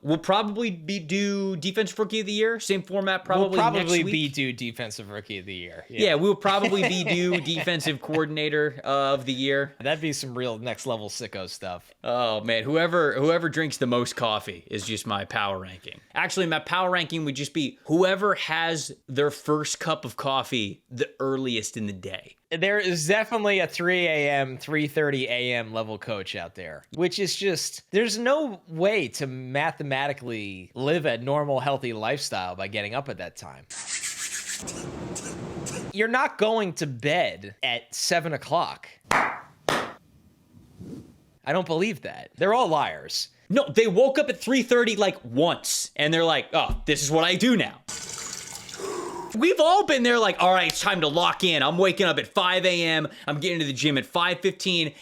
We'll probably do defensive rookie of the year. Same format probably next week. Be due defensive rookie of the year. Yeah, we'll probably be due defensive coordinator of the year. That'd be some real next level sicko stuff. Oh man, whoever drinks the most coffee is just my power ranking. Actually, my power ranking would just be whoever has their first cup of coffee the earliest in the day. There is definitely a 3 a.m., 3:30 a.m. level coach out there, which is just, there's no way to mathematically live a normal, healthy lifestyle by getting up at that time. You're not going to bed at 7 o'clock. I don't believe that. They're all liars. No, they woke up at 3:30 like once, and they're like, oh, this is what I do now. We've all been there like, all right, it's time to lock in. I'm waking up at 5 a.m. I'm getting to the gym at 5:15.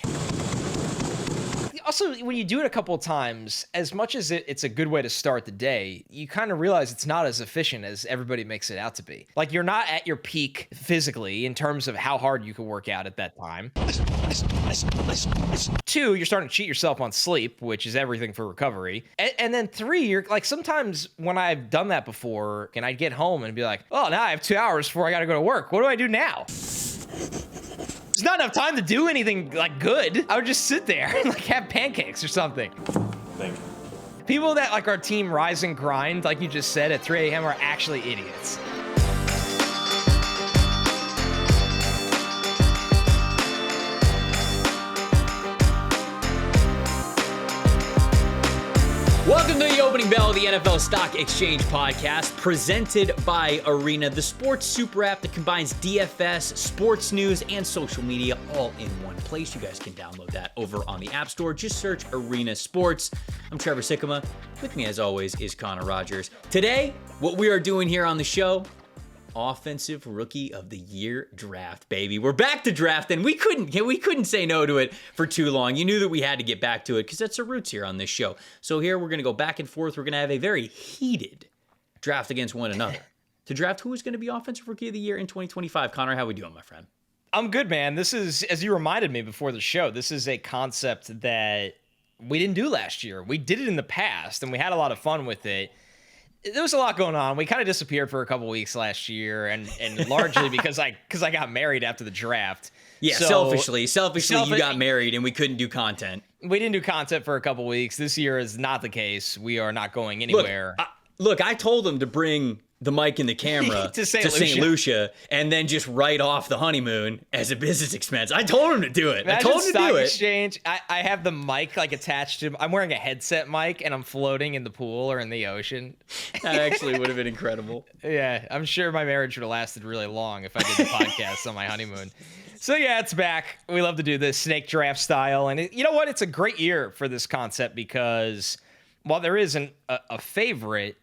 Also, when you do it a couple of times, as much as it's a good way to start the day, you kind of realize it's not as efficient as everybody makes it out to be. Like, you're not at your peak physically in terms of how hard you can work out at that time. 2, you're starting to cheat yourself on sleep, which is everything for recovery. And then 3, you're like, sometimes when I've done that before, and I'd get home and be like, oh, now I have 2 hours before I got to go to work. What do I do now? There's not enough time to do anything like good. I would just sit there and like have pancakes or something. Thank you. People that like our team rise and grind, like you just said, at 3 a.m. are actually idiots. Welcome to the opening bell of the NFL Stock Exchange podcast, presented by Arena, the sports super app that combines DFS, sports news, and social media all in one place. You guys can download that over on the App Store. Just search Arena Sports. I'm Trevor Sikkema. With me, as always, is Connor Rogers. Today, what we are doing here on the show, Offensive Rookie of the Year draft, baby. We're back to draft, and we couldn't say no to it for too long. You knew that we had to get back to it because that's our roots here on this show. So here we're going to go back and forth. We're going to have a very heated draft against one another to draft who is going to be Offensive Rookie of the Year in 2025. Connor, how we doing, my friend? I'm good, man. This is, as you reminded me before the show, this is a concept that we didn't do last year. We did it in the past, and we had a lot of fun with it. There was a lot going on. We kind of disappeared for a couple weeks last year, and largely because I got married after the draft. Yeah, so, selfishly, you got married and we couldn't do content. We didn't do content for a couple weeks. This year is not the case. We are not going anywhere. Look, I told him to bring the mic and the camera to St. Lucia and then just write off the honeymoon as a business expense. I told him to do it. Imagine I told him to do it. Exchange. I have the mic like attached to. I'm wearing a headset mic and I'm floating in the pool or in the ocean. That actually would have been incredible. Yeah, I'm sure my marriage would have lasted really long if I did the podcast on my honeymoon. So yeah, it's back. We love to do this snake draft style, and you know what? It's a great year for this concept because while there isn't a favorite,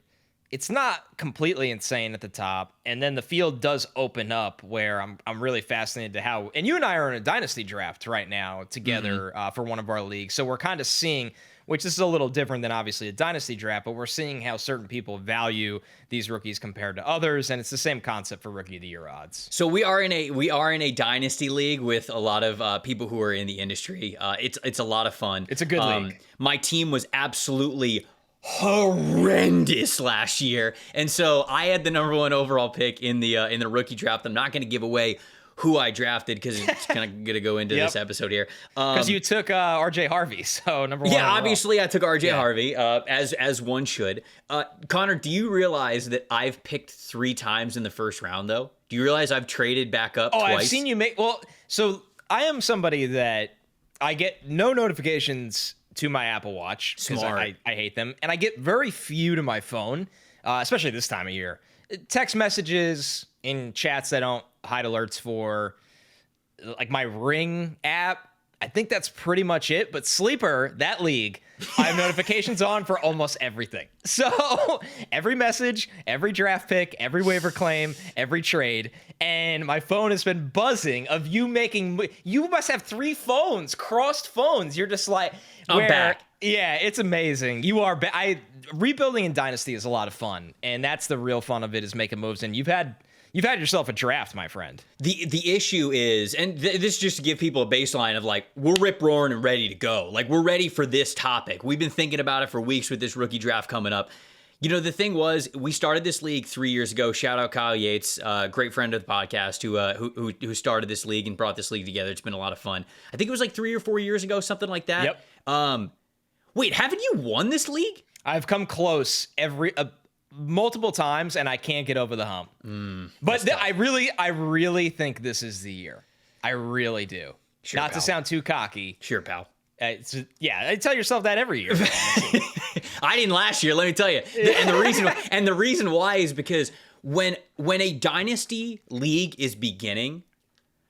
it's not completely insane at the top, and then the field does open up where I'm really fascinated to how, and you and I are in a Dynasty draft right now together for one of our leagues, so we're kind of seeing, which this is a little different than obviously a Dynasty draft, but we're seeing how certain people value these rookies compared to others, and it's the same concept for Rookie of the Year odds. So we are in a Dynasty league with a lot of people who are in the industry. It's a lot of fun. It's a good league. My team was absolutely horrendous last year, and so I had the number 1 overall pick in the rookie draft. I'm not going to give away who I drafted because it's kind of going to go into this episode here. Because you took RJ Harvey, so number 1. Yeah, obviously I took RJ Harvey, as one should. Connor, do you realize that I've picked 3 times in the first round, though? Do you realize I've traded back up twice? I've seen you make... Well, so I am somebody that I get no notifications to my Apple Watch because I hate them, and I get very few to my phone, especially this time of year. Text messages in chats I don't hide alerts for, like my Ring app. I think that's pretty much it. But Sleeper, that league, I have notifications on for almost everything. So every message, every draft pick, every waiver claim, every trade. And my phone has been buzzing of you making... You must have 3 phones, crossed phones. You're just like... I'm back. Yeah, it's amazing. You are rebuilding in Dynasty is a lot of fun. And that's the real fun of it, is making moves. And you've had You've had yourself a draft, my friend. The issue is, and this is just to give people a baseline of like, we're rip-roaring and ready to go. Like, we're ready for this topic. We've been thinking about it for weeks with this rookie draft coming up. You know, the thing was, we started this league 3 years ago. Shout out Kyle Yates, great friend of the podcast who started this league and brought this league together. It's been a lot of fun. I think it was like 3 or 4 years ago, something like that. Yep. Wait, haven't you won this league? I've come close multiple times, and I can't get over the hump. But I really think this is the year. I really do. Sure, Not pal. to sound too cocky. Sure, pal. I tell yourself that every year. I didn't last year, let me tell you. And the reason why is because when a dynasty league is beginning,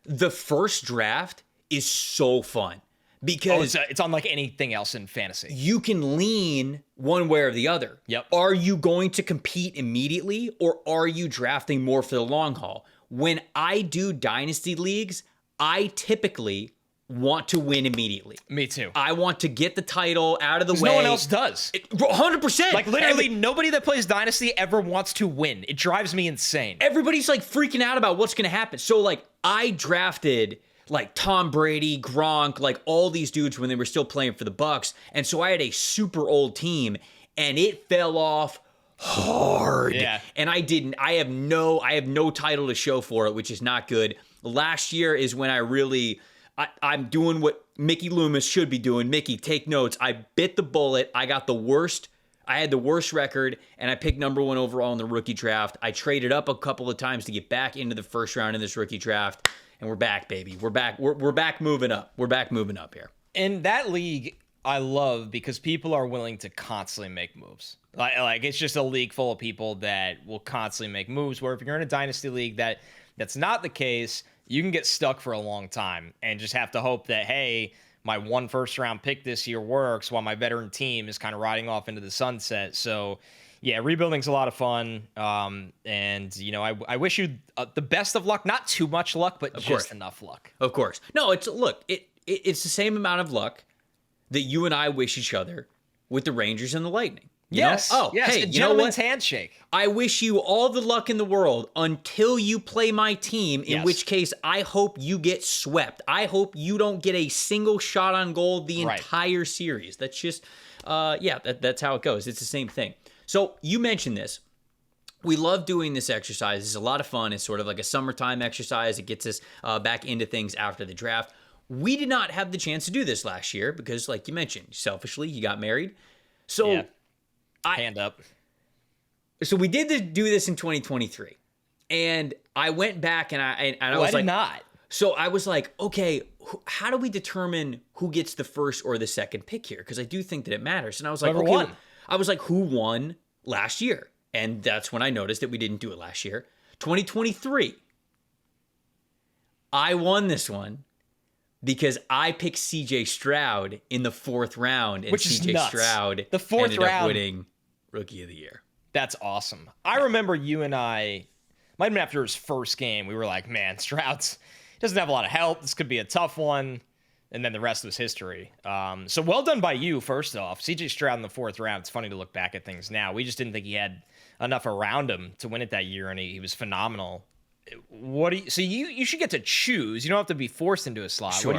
the first draft is so fun. Because it's unlike anything else in fantasy. You can lean one way or the other. Yep. Are you going to compete immediately, or are you drafting more for the long haul? When I do dynasty leagues, I typically want to win immediately. Me too. I want to get the title out of the way. No one else does. 100%. Like, literally nobody that plays Dynasty ever wants to win. It drives me insane. Everybody's like freaking out about what's going to happen. So like, I drafted like Tom Brady, Gronk, like all these dudes when they were still playing for the Bucks. And so I had a super old team, and it fell off hard. Yeah. And I have no title to show for it, which is not good. Last year is when I'm doing what Mickey Loomis should be doing. Mickey, take notes. I bit the bullet. I had the worst record, and I picked number 1 overall in the rookie draft. I traded up a couple of times to get back into the first round in this rookie draft. And we're back, baby. We're back. We're back moving up. We're back moving up here. And that league, I love because people are willing to constantly make moves. Like it's just a league full of people that will constantly make moves. Where if you're in a dynasty league, that's not the case. You can get stuck for a long time and just have to hope that, hey, my 1 first-round pick this year works while my veteran team is kind of riding off into the sunset. So, yeah, rebuilding's a lot of fun. And, you know, I wish you the best of luck. Not too much luck, but just enough luck. Of course. No, it's the same amount of luck that you and I wish each other with the Rangers and the Lightning. Yes. Oh, yes. Hey, A gentleman's handshake. I wish you all the luck in the world until you play my team, in which case I hope you get swept. I hope you don't get a single shot on goal the entire series. That's just, that's how it goes. It's the same thing. So you mentioned this. We love doing this exercise. It's a lot of fun. It's sort of like a summertime exercise. It gets us back into things after the draft. We did not have the chance to do this last year because, like you mentioned, selfishly, you got married. So... Yeah. Hand up. So we did do this in 2023, and I went back and I was like, not. So I was like, okay, how do we determine who gets the first or the second pick here? Because I do think that it matters. And I was like, who won last year? And that's when I noticed that we didn't do it last year. 2023, I won this one because I picked C.J. Stroud in the 4th round, and C.J. Stroud the 4th ended round up winning Rookie of the Year. That's awesome. I remember you and I, might have been after his first game, we were like, man, Stroud's doesn't have a lot of help. This could be a tough one. And then the rest was history. So well done by you, first off. C.J. Stroud in the 4th round. It's funny to look back at things now. We just didn't think he had enough around him to win it that year, and he was phenomenal. So you should get to choose. You don't have to be forced into a slot. Sure.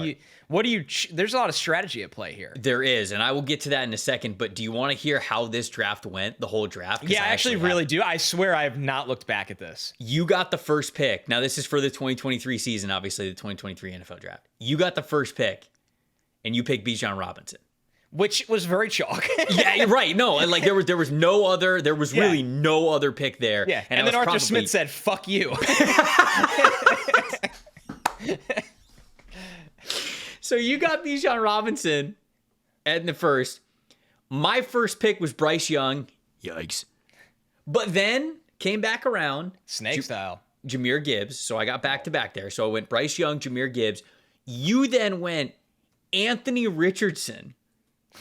There's a lot of strategy at play here. There is, and I will get to that in a second, but do you want to hear how this draft went, the whole draft? Yeah, I actually really do. I swear I have not looked back at this. You got the first pick. Now, this is for the 2023 season, obviously, the 2023 NFL draft. You got the first pick, and you picked Bijan Robinson. Which was very chalk. Yeah, you're right. No, like there was really no other pick there. Yeah, and then Arthur Smith said, "Fuck you." So you got Bijan Robinson in the first. My first pick was Bryce Young. Yikes. But then came back around. Snake style. Jahmyr Gibbs. So I got back-to-back there. So I went Bryce Young, Jahmyr Gibbs. You then went Anthony Richardson.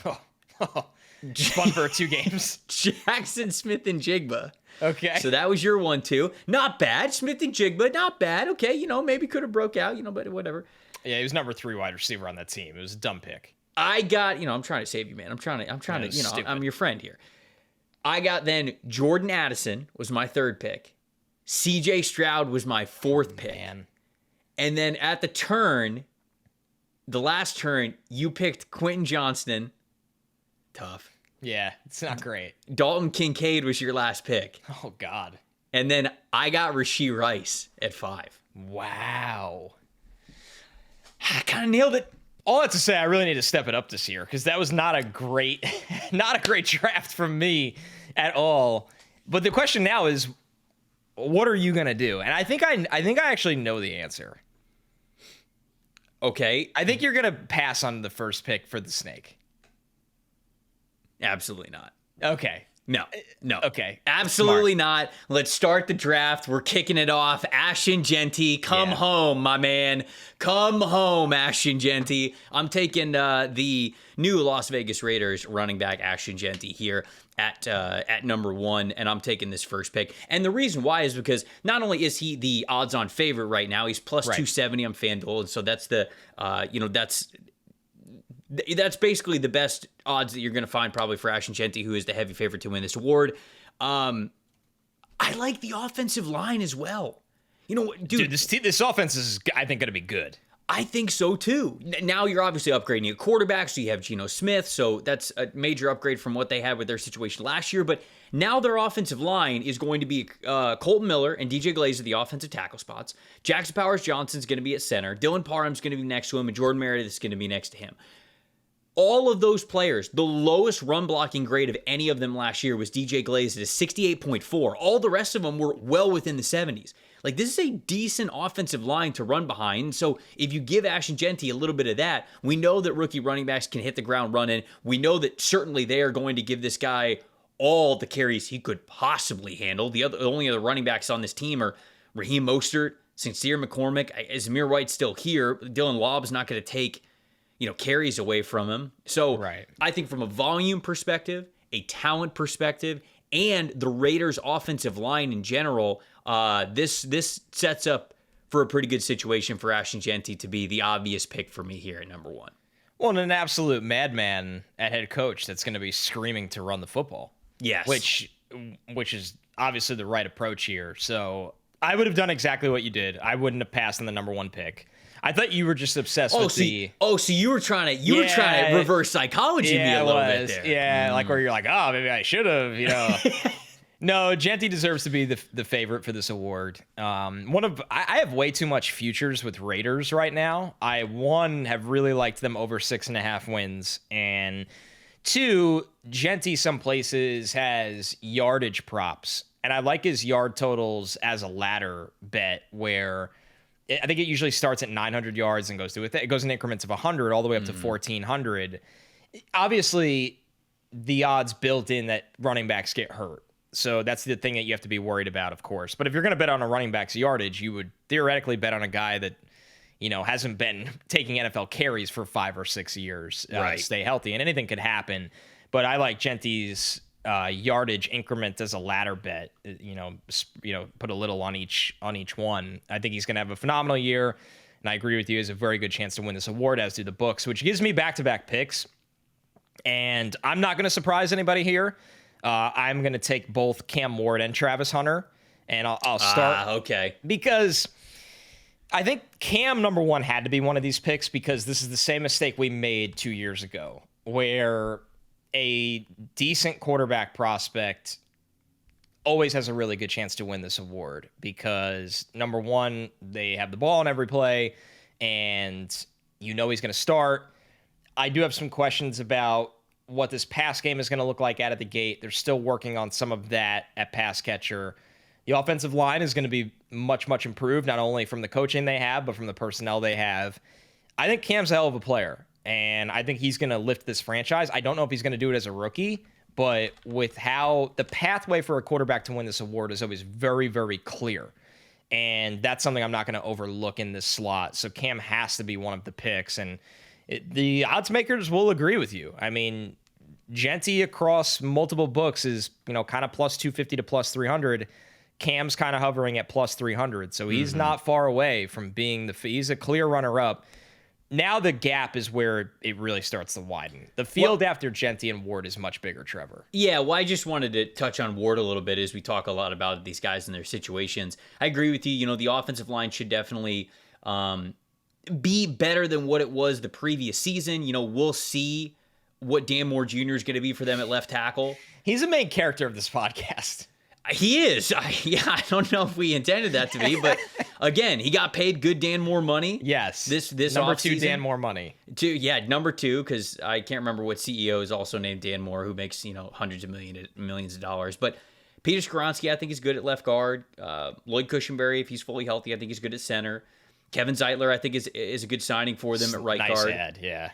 Fun for 2 games. Jackson Smith and Jigba. Okay. So that was your 1-2. Not bad. Smith and Jigba, not bad. Okay, maybe could have broke out, but whatever. Yeah, he was number 3 wide receiver on that team. It was a dumb pick. I got, I'm trying to save you, man. I'm trying to, I'm your friend here. I got then Jordan Addison was my 3rd pick. CJ Stroud was my fourth pick. Man. And then at the last turn, you picked Quentin Johnston. Tough. Yeah, it's not great. Dalton Kincaid was your last pick. Oh, God. And then I got Rashee Rice at 5. Wow. I kind of nailed it. All that to say, I really need to step it up this year because that was not a great draft from me at all. But the question now is, what are you going to do? And I think I actually know the answer. Okay. I think you're going to pass on the first pick for the snake. Absolutely not. Okay. No. Okay. Absolutely Smart. not. Let's start the draft. We're kicking it off. Ashton Genty, come home, my man. Come home, Ashton Genty. I'm taking the new Las Vegas Raiders running back Ashton Genty here at number 1, and I'm taking this first pick. And the reason why is because not only is he the odds-on favorite right now, he's plus 270 on FanDuel, and so that's the that's basically the best odds that you're going to find probably for Ashton Genty, who is the heavy favorite to win this award. I like the offensive line as well. You know, dude this offense is, I think, going to be good. I think so too. Now you're obviously upgrading a quarterback, so you have Geno Smith, so that's a major upgrade from what they had with their situation last year. But now their offensive line is going to be Colton Miller and DJ Glaze at the offensive tackle spots. Jackson Powers-Johnson's going to be at center. Dylan Parham's going to be next to him, and Jordan Meredith is going to be next to him. All of those players, the lowest run blocking grade of any of them last year was DJ Glaze at a 68.4. All the rest of them were well within the 70s. Like, this is a decent offensive line to run behind. So if you give Ashton Genty a little bit of that, we know that rookie running backs can hit the ground running. We know that certainly they are going to give this guy all the carries he could possibly handle. The only other running backs on this team are Raheem Mostert, Sincere McCormick. Zamir White's still here. Dylan Lobb's not going to take carries away from him. So I think from a volume perspective, a talent perspective, and the Raiders' offensive line in general, this sets up for a pretty good situation for Ashton Genty to be the obvious pick for me here at number 1. Well, and an absolute madman at head coach that's going to be screaming to run the football. Yes. Which is obviously the right approach here. So I would have done exactly what you did. I wouldn't have passed on the number 1 pick. I thought you were just obsessed with the... Oh, so you were trying to reverse psychology me a little bit there. Yeah, like where you're like, oh, maybe I should have, No, Genty deserves to be the favorite for this award. I have way too much futures with Raiders right now. I, 1, have really liked them over 6.5 wins, and 2, Genty some places has yardage props, and I like his yard totals as a ladder bet where... I think it usually starts at 900 yards and goes in increments of 100 all the way up to 1,400. Obviously, the odds built in that running backs get hurt. So that's the thing that you have to be worried about, of course. But if you're going to bet on a running back's yardage, you would theoretically bet on a guy that, hasn't been taking NFL carries for 5 or 6 years to stay healthy. And anything could happen. But I like Genty's yardage increment as a ladder bet, put a little on each one. I think he's going to have a phenomenal year, and I agree with you. He has a very good chance to win this award, as do the books, which gives me back-to-back picks. And I'm not going to surprise anybody here. I'm going to take both Cam Ward and Travis Hunter, and I'll start. Okay. Because I think Cam, number 1, had to be one of these picks because this is the same mistake we made 2 years ago, where a decent quarterback prospect always has a really good chance to win this award because, number 1, they have the ball on every play, and he's going to start. I do have some questions about what this pass game is going to look like out of the gate. They're still working on some of that at pass catcher. The offensive line is going to be much, much improved, not only from the coaching they have, but from the personnel they have. I think Cam's a hell of a player. And I think he's going to lift this franchise. I don't know if he's going to do it as a rookie, but with how the pathway for a quarterback to win this award is always very, very clear. And that's something I'm not going to overlook in this slot. So Cam has to be one of the picks. And the odds makers will agree with you. I mean, Genty across multiple books is, kind of plus 250 to plus 300. Cam's kind of hovering at plus 300. So he's not far away from being he's a clear runner-up. Now the gap is where it really starts to widen. The field after Genty and Ward is much bigger, Trevor. Yeah, well, I just wanted to touch on Ward a little bit as we talk a lot about these guys and their situations. I agree with you. You know, the offensive line should definitely be better than what it was the previous season. You know, we'll see what Dan Moore Jr. is going to be for them at left tackle. He's the main character of this podcast. He is. I don't know if we intended that to be, but again, he got paid good Dan Moore money. Yes. This number offseason. 2 Dan Moore money. Number 2, because I can't remember what CEO is also named Dan Moore, who makes, hundreds of millions of dollars. But Peter Skoronski, I think, is good at left guard. Lloyd Cushenberry, if he's fully healthy, I think he's good at center. Kevin Zeitler, I think, is a good signing for them at right nice guard. Ad, yeah.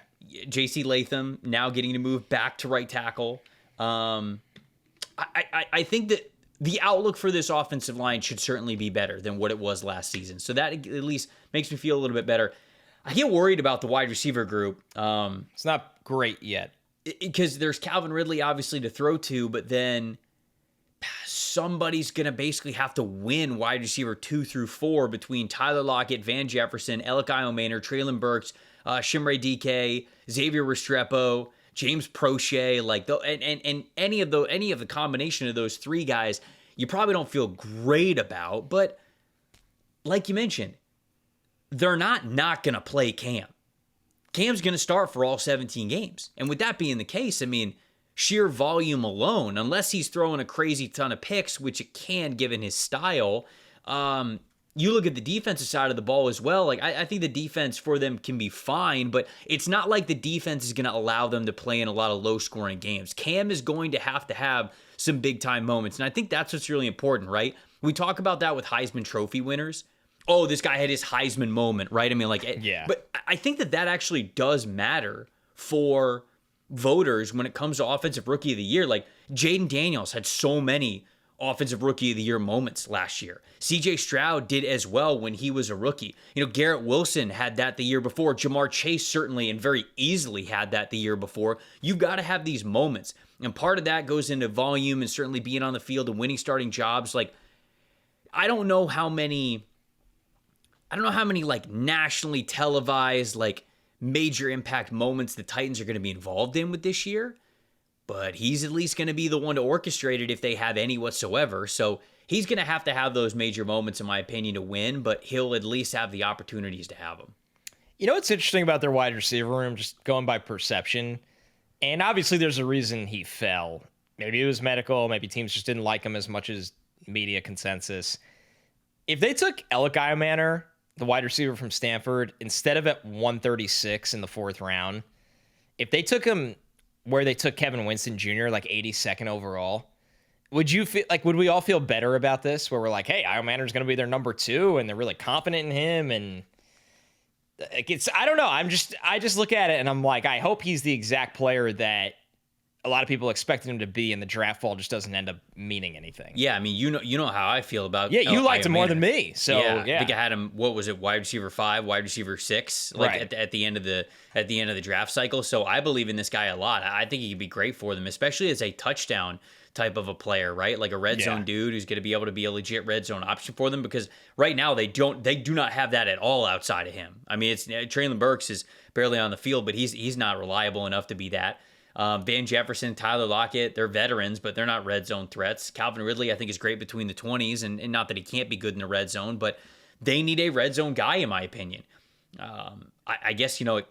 J.C. Latham now getting to move back to right tackle. I think that the outlook for this offensive line should certainly be better than what it was last season. So that at least makes me feel a little bit better. I get worried about the wide receiver group. It's not great yet. Because there's Calvin Ridley, obviously, to throw to, but then somebody's going to basically have to win wide receiver 2 through 4 between Tyler Lockett, Van Jefferson, Elikai Omaner, Traylon Burks, Shimre DK, Xavier Restrepo, James Prochet, and any of the combination of those 3 guys, you probably don't feel great about. But like you mentioned, they're not going to play Cam. Cam's going to start for all 17 games. And with that being the case, I mean, sheer volume alone, unless he's throwing a crazy ton of picks, which it can given his style, you look at the defensive side of the ball as well. Like I think the defense for them can be fine, but it's not like the defense is going to allow them to play in a lot of low-scoring games. Cam is going to have some big-time moments, and I think that's what's really important, right? We talk about that with Heisman Trophy winners. Oh, this guy had his Heisman moment, right? I mean, yeah. But I think that actually does matter for voters when it comes to Offensive Rookie of the Year. Like Jaden Daniels had so many Offensive Rookie of the Year moments last year. CJ Stroud did as well when he was a rookie. Garrett Wilson had that the year before. Jamar Chase certainly and very easily had that the year before. You've got to have these moments. And part of that goes into volume and certainly being on the field and winning starting jobs. Like, I don't know how many like nationally televised, like major impact moments the Titans are going to be involved in with this year, but he's at least going to be the one to orchestrate it if they have any whatsoever. So he's going to have those major moments, in my opinion, to win, but he'll at least have the opportunities to have them. You know what's interesting about their wide receiver room, just going by perception, and obviously there's a reason he fell. Maybe it was medical, maybe teams just didn't like him as much as media consensus. If they took Elikai Omaner, the wide receiver from Stanford, instead of at 136 in the 4th round, if they took him where they took Kevin Winston Jr., like 82nd overall, would we all feel better about this? Where we're like, hey, Omaner's going to be their number 2, and they're really confident in him, and I don't know. I just look at it and I'm like, I hope he's the exact player that a lot of people expected him to be, and the draft fall just doesn't end up meaning anything. Yeah, I mean, you know how I feel about. Yeah, you liked him more than me. So yeah, I think I had him. What was it? Wide receiver 5, wide receiver 6, like right. at the end of the draft cycle. So I believe in this guy a lot. I think he could be great for them, especially as a touchdown type of a player, right? Like a red zone dude who's going to be able to be a legit red zone option for them, because right now they do not have that at all outside of him. I mean, it's Traylon Burks is barely on the field, but he's not reliable enough to be that. Van Jefferson, Tyler Lockett, they're veterans, but they're not red zone threats. Calvin Ridley, I think, is great between the 20s, and not that he can't be good in the red zone, but they need a red zone guy, in my opinion. I guess, it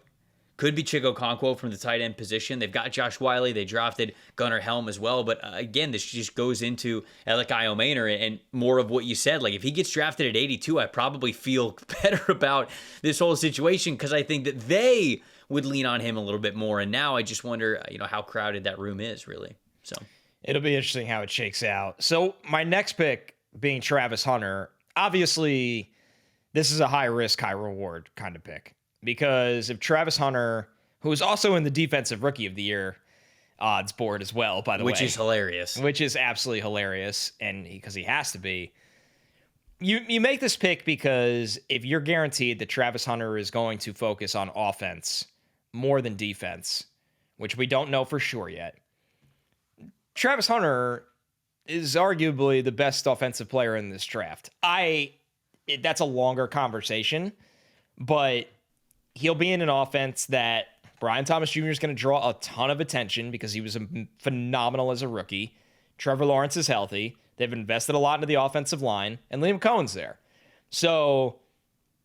could be Chico Okonkwo from the tight end position. They've got Josh Wiley. They drafted Gunnar Helm as well. But again, this just goes into Elikai Omaner and more of what you said. Like, if he gets drafted at 82, I probably feel better about this whole situation, because I think that they would lean on him a little bit more. And now I just wonder, how crowded that room is, really. So it'll be interesting how it shakes out. So my next pick being Travis Hunter, obviously this is a high risk, high reward kind of pick, because if Travis Hunter, who is also in the defensive rookie of the year odds board as well, by the way, which is hilarious, which is absolutely hilarious. And because he has to be, you make this pick because if you're guaranteed that Travis Hunter is going to focus on offense more than defense, which we don't know for sure yet, Travis Hunter is arguably the best offensive player in this draft. That's a longer conversation, but he'll be in an offense that Brian Thomas Jr. is going to draw a ton of attention because he was phenomenal as a rookie. Trevor Lawrence is healthy. They've invested a lot into the offensive line, and Liam Cohen's there. So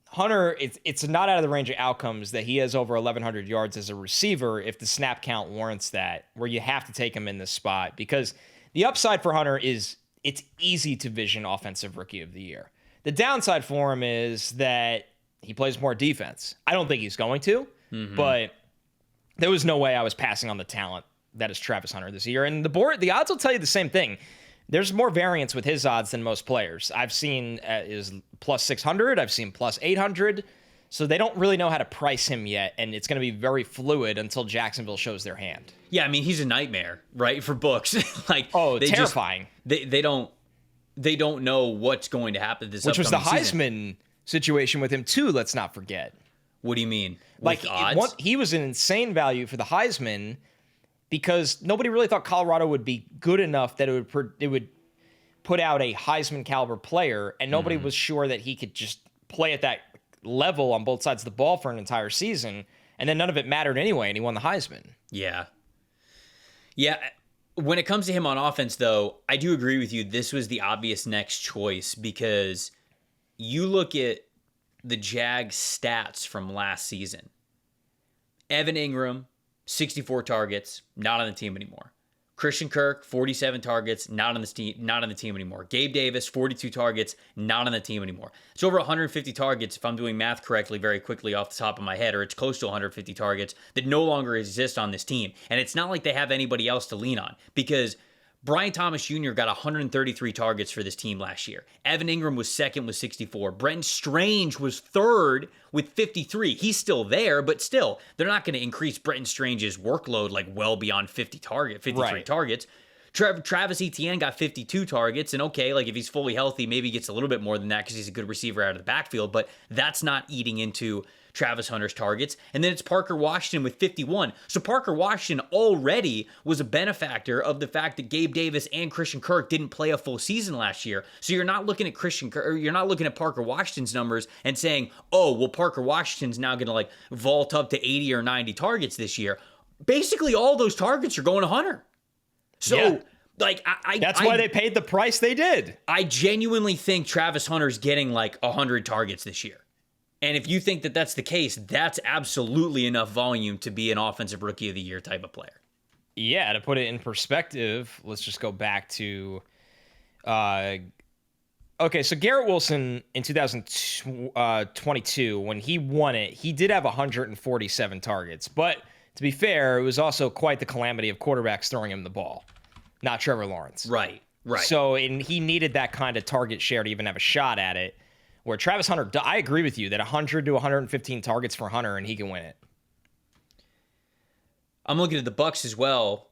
Hunter, it's not out of the range of outcomes that he has over 1,100 yards as a receiver if the snap count warrants that, where you have to take him in this spot. Because the upside for Hunter is it's easy to vision offensive rookie of the year. The downside for him is that he plays more defense. I don't think he's going to, but there was no way I was passing on the talent that is Travis Hunter this year. And the odds will tell you the same thing. There's more variance with his odds than most players. I've seen is plus 600. I've seen plus 800. So they don't really know how to price him yet, and it's going to be very fluid until Jacksonville shows their hand. Yeah, I mean, he's a nightmare, right, for books. Like, terrifying. They don't know what's going to happen this upcoming season. Which was the Heisman situation with him too. Let's not forget. What do you mean? Like, he was an insane value for the Heisman because nobody really thought Colorado would be good enough that it would put out a Heisman caliber player, and nobody was sure that he could just play at that level on both sides of the ball for an entire season. And then none of it mattered anyway, and he won the Heisman. Yeah. When it comes to him on offense, though, I do agree with you. This was the obvious next choice because you look at the Jags stats from last season. Evan Ingram, 64 targets, not on the team anymore. Christian Kirk, 47 targets, not on the team anymore. Gabe Davis, 42 targets, not on the team anymore. It's over 150 targets, if I'm doing math correctly very quickly off the top of my head, or it's close to 150 targets that no longer exist on this team. And it's not like they have anybody else to lean on because Brian Thomas Jr. got 133 targets for this team last year. Evan Ingram was second with 64. Brenton Strange was third with 53. He's still there, but still, they're not going to increase Brenton Strange's workload like well beyond 53 targets. Travis Etienne got 52 targets, and okay, like if he's fully healthy, maybe he gets a little bit more than that because he's a good receiver out of the backfield, but that's not eating into Travis Hunter's targets. And then it's Parker Washington with 51. So Parker Washington already was a benefactor of the fact that Gabe Davis and Christian Kirk didn't play a full season last year. So you're not looking at you're not looking at Parker Washington's numbers and saying, oh, well, Parker Washington's now going to like vault up to 80 or 90 targets this year. Basically, all those targets are going to Hunter. So, yeah. That's why they paid the price they did. I genuinely think Travis Hunter's getting like 100 targets this year. And if you think that that's the case, that's absolutely enough volume to be an offensive rookie of the year type of player. Yeah, to put it in perspective, let's just go back to so Garrett Wilson in 2022, when he won it, he did have 147 targets. But to be fair, it was also quite the calamity of quarterbacks throwing him the ball, not Trevor Lawrence. Right. So he needed that kind of target share to even have a shot at it. Where Travis Hunter, I agree with you that 100 to 115 targets for Hunter and he can win it. I'm looking at the Bucs as well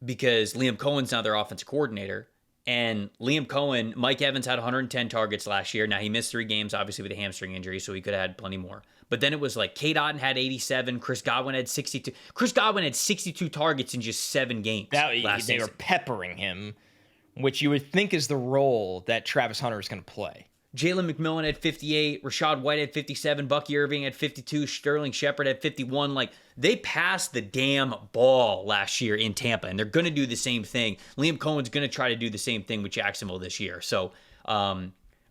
because Liam Cohen's now their offensive coordinator. And Liam Cohen, Mike Evans had 110 targets last year. Now he missed 3 games, obviously with a hamstring injury, so he could have had plenty more. But then it was like Cade Otton had 87, Chris Godwin had 62. Chris Godwin had 62 targets in just 7 games last season. They were peppering him, which you would think is the role that Travis Hunter is going to play. Jalen McMillan had 58, Rachaad White had 57, Bucky Irving had 52, Sterling Shepard had 51. Like, they passed the damn ball last year in Tampa, and they're going to do the same thing. Liam Cohen's going to try to do the same thing with Jacksonville this year. So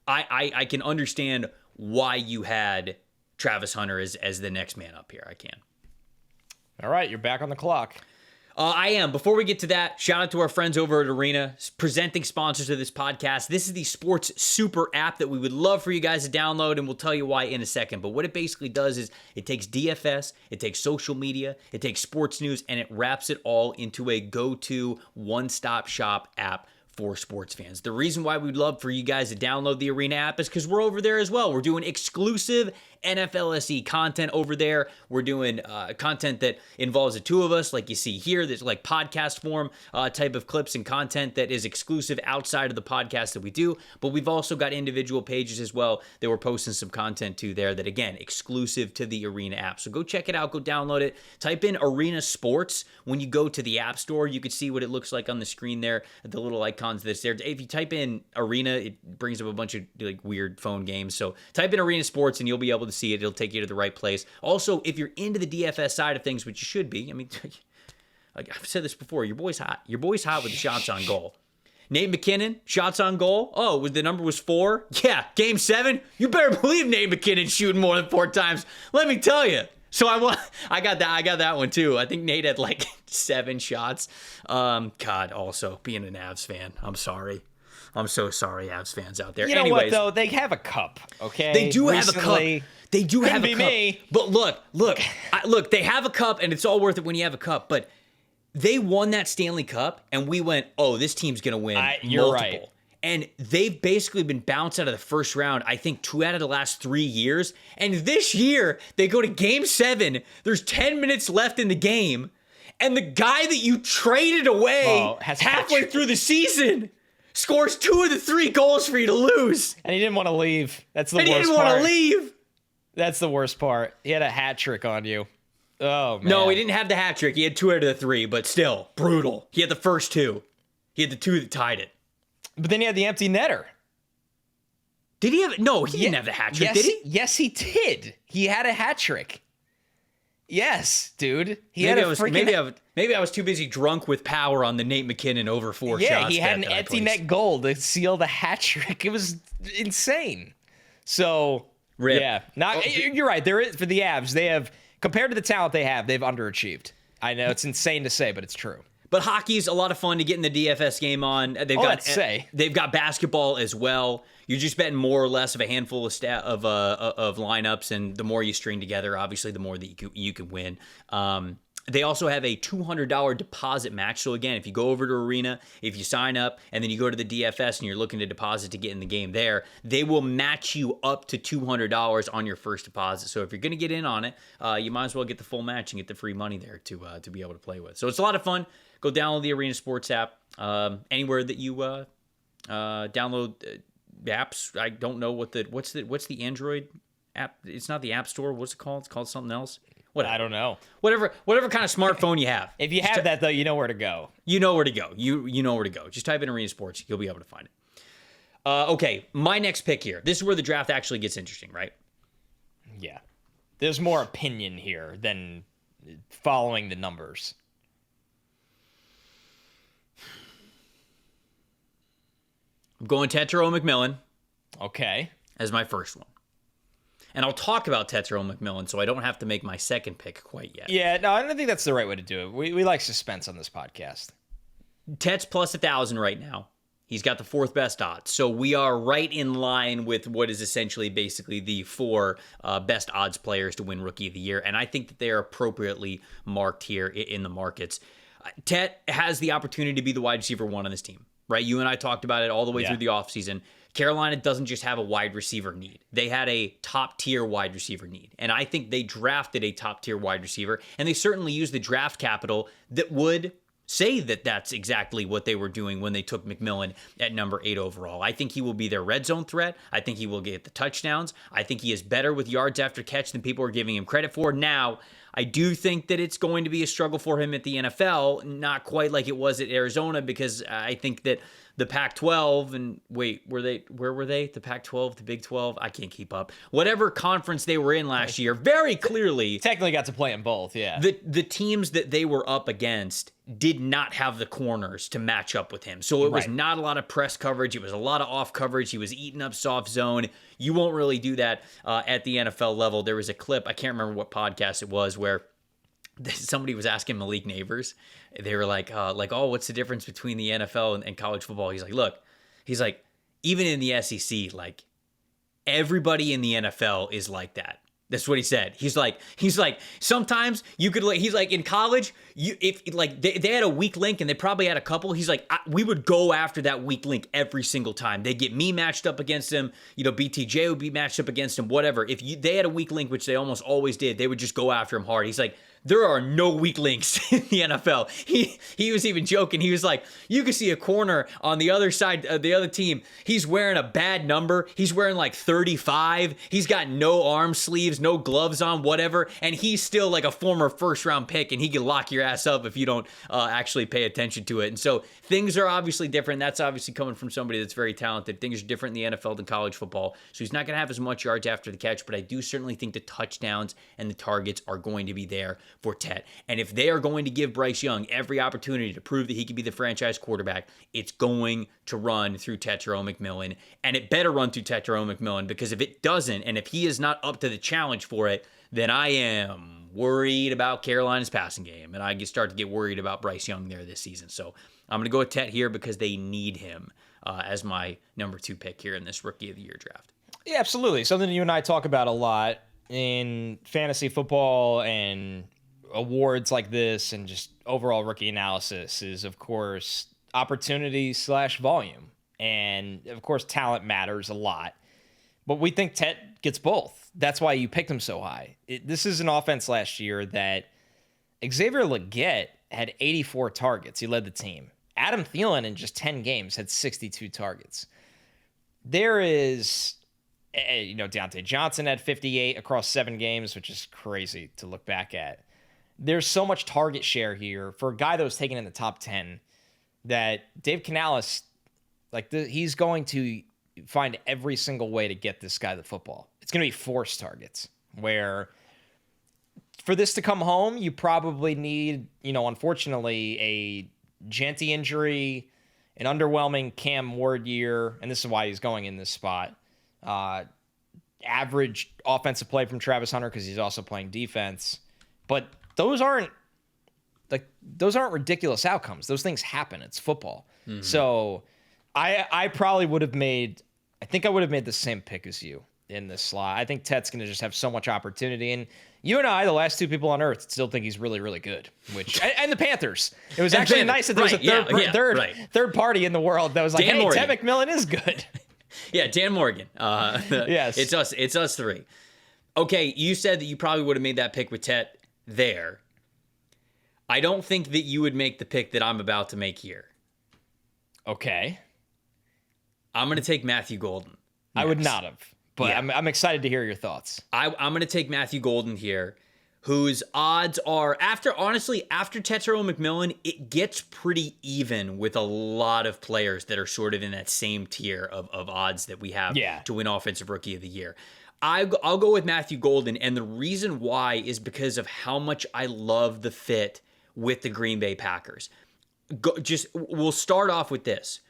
I can understand why you had Travis Hunter as the next man up here. I can. All right, you're back on the clock. I am. Before we get to that, shout out to our friends over at Arena, presenting sponsors of this podcast. This is the Sports Super app that we would love for you guys to download, and we'll tell you why in a second. But what it basically does is it takes DFS, it takes social media, it takes sports news, and it wraps it all into a go-to one-stop shop app for sports fans. The reason why we'd love for you guys to download the Arena app is because we're over there as well. We're doing exclusive NFLSE content over there. We're doing content that involves the two of us, like you see here. There's like podcast form type of clips and content that is exclusive outside of the podcast that we do. But we've also got individual pages as well that we're posting some content to there that, again, exclusive to the Arena app. So go check it out. Go download it. Type in Arena Sports. When you go to the App Store, you can see what it looks like on the screen there, the little icons that's there. If you type in Arena, it brings up a bunch of like weird phone games. So type in Arena Sports and you'll be able to to see it. It'll take you to the right place. Also, if you're into the DFS side of things, which you should be, I mean, like I've said this before, your boy's hot. Your boy's hot with the shots on goal. Nate McKinnon, shots on goal. Oh, the number was 4. Yeah, game 7. You better believe Nate McKinnon shooting more than 4 times. Let me tell you. So I got that one too. I think Nate had like 7 shots. God, also being an Avs fan, I'm sorry. I'm so sorry, Avs fans out there. You know what though? They have a cup, okay? They do have a cup. They do have a cup. Me. But look, they have a cup, and it's all worth it when you have a cup. But they won that Stanley Cup, and we went, oh, this team's gonna win you're multiple. Right. And they've basically been bounced out of the first round, I think 2 out of the last 3 years. And this year, they go to game 7. There's 10 minutes left in the game. And the guy that you traded away halfway through the season scores 2 of the 3 goals for you to lose. And he didn't want to leave. That's the worst part. And he didn't want to leave. That's the worst part. He had a hat trick on you. Oh, man. No, he didn't have the hat trick. He had 2 out of the 3, but still, brutal. He had the first 2. He had the 2 that tied it. But then he had the empty netter. Did he have? No, he didn't have the hat trick, did he? Yes, he did. He had a hat trick. Yes, dude. Maybe I was too busy drunk with power on the Nate McKinnon over 4 shots. Yeah, he had an empty net goal to seal the hat trick. It was insane. So, yeah. You're right. There is, for the Avs, they have, compared to the talent they have, they've underachieved. I know it's insane to say, but it's true. But hockey's a lot of fun to get in the DFS game on. They've got basketball as well. You're just betting more or less of a handful of lineups, and the more you string together, obviously, the more that you can win. They also have a $200 deposit match. So again, if you go over to Arena, if you sign up, and then you go to the DFS and you're looking to deposit to get in the game there, they will match you up to $200 on your first deposit. So if you're going to get in on it, you might as well get the full match and get the free money there to be able to play with. So it's a lot of fun. Go download the Arena Sports app. Anywhere that you download apps. I don't know what's the Android app. It's not the App Store. What's it called? It's called something else. I don't know. Whatever kind of smartphone you have. If you have that though, you know where to go. You know where to go. You know where to go. Just type in Arena Sports. You'll be able to find it. Okay, my next pick here. This is where the draft actually gets interesting, right? Yeah. There's more opinion here than following the numbers. I'm going Tetero McMillan. Okay. As my first one. And I'll talk about Tetero McMillan so I don't have to make my second pick quite yet. Yeah, no, I don't think that's the right way to do it. We like suspense on this podcast. Tet's plus 1,000 right now. He's got the 4th best odds. So we are right in line with what is essentially basically the 4 best odds players to win Rookie of the Year. And I think that they are appropriately marked here in the markets. Tet has the opportunity to be the wide receiver 1 on this team. Right, you and I talked about it all the way through the offseason. Carolina doesn't just have a wide receiver need. They had a top-tier wide receiver need. And I think they drafted a top-tier wide receiver, and they certainly used the draft capital that would say that that's exactly what they were doing when they took McMillan at number 8 overall. I think he will be their red zone threat. I think he will get the touchdowns. I think he is better with yards after catch than people are giving him credit for. Now, I do think that it's going to be a struggle for him at the NFL, not quite like it was at Arizona, because I think that the Pac-12 and where were they? The Pac-12, the Big 12? I can't keep up. Whatever conference they were in last year, very clearly technically got to play in both, yeah. The teams that they were up against did not have the corners to match up with him. So it was not a lot of press coverage. It was a lot of off coverage. He was eating up soft zone. You won't really do that at the NFL level. There was a clip, I can't remember what podcast it was, where somebody was asking Malik Neighbors. They were like, oh, what's the difference between the NFL and college football? He's like, look, even in the SEC, like, everybody in the NFL is like that. That's what he said. He's like, sometimes you could, he's like, in college, if they had a weak link and they probably had a couple, he's like, we would go after that weak link every single time. They get me matched up against him. BTJ would be matched up against him, whatever. If they had a weak link, which they almost always did, they would just go after him hard. He's like, there are no weak links in the NFL. He was even joking. He was like, you can see a corner on the other side of the other team. He's wearing a bad number. He's wearing like 35. He's got no arm sleeves, no gloves on, whatever. And he's still like a former first round pick, and he can lock your ass up if you don't actually pay attention to it. And so things are obviously different. That's obviously coming from somebody that's very talented. Things are different in the NFL than college football. So he's not going to have as much yards after the catch, but I do certainly think the touchdowns and the targets are going to be there for Tet. And if they are going to give Bryce Young every opportunity to prove that he can be the franchise quarterback, it's going to run through Tetairoa McMillan. And it better run through Tetairoa McMillan, because if it doesn't, and if he is not up to the challenge for it, then I am worried about Carolina's passing game. And I start to get worried about Bryce Young there this season. So I'm going to go with Tet here because they need him as my number 2 pick here in this Rookie of the Year draft. Yeah, absolutely. Something you and I talk about a lot in fantasy football and awards like this, and just overall rookie analysis, is of course opportunity/volume. And of course talent matters a lot, but we think Tet gets both. That's why you picked him so high. This is an offense last year that Xavier Legette had 84 targets. He led the team. Adam Thielen in just 10 games had 62 targets. There is, Deontay Johnson had 58 across 7 games, which is crazy to look back at. There's so much target share here for a guy that was taken in the top 10 that Dave Canales, he's going to find every single way to get this guy the football. It's going to be forced targets, where for this to come home, you probably need, unfortunately, a Genty injury, an underwhelming Cam Ward year, and this is why he's going in this spot. Average offensive play from Travis Hunter because he's also playing defense. But those aren't ridiculous outcomes. Those things happen. It's football. Mm-hmm. So I probably would have made the same pick as you in this slot. I think Tet's going to just have so much opportunity. And you and I, the last 2 people on earth, still think he's really, really good. And the Panthers. It was actually nice that there was a third party in the world that was like, hey, Tet McMillan is good. Yeah, Dan Morgan. Yes. It's us 3. Okay, you said that you probably would have made that pick with Tet there. I don't think that you would make the pick that I'm about to make here. Okay. I'm going to take Matthew Golden next. I would not have, but yeah. I'm excited to hear your thoughts. I'm going to take Matthew Golden here, whose odds are, after Tetairoa McMillan, it gets pretty even with a lot of players that are sort of in that same tier of odds that we have to win Offensive Rookie of the Year. I'll go with Matthew Golden, and the reason why is because of how much I love the fit with the Green Bay Packers. We'll start off with this.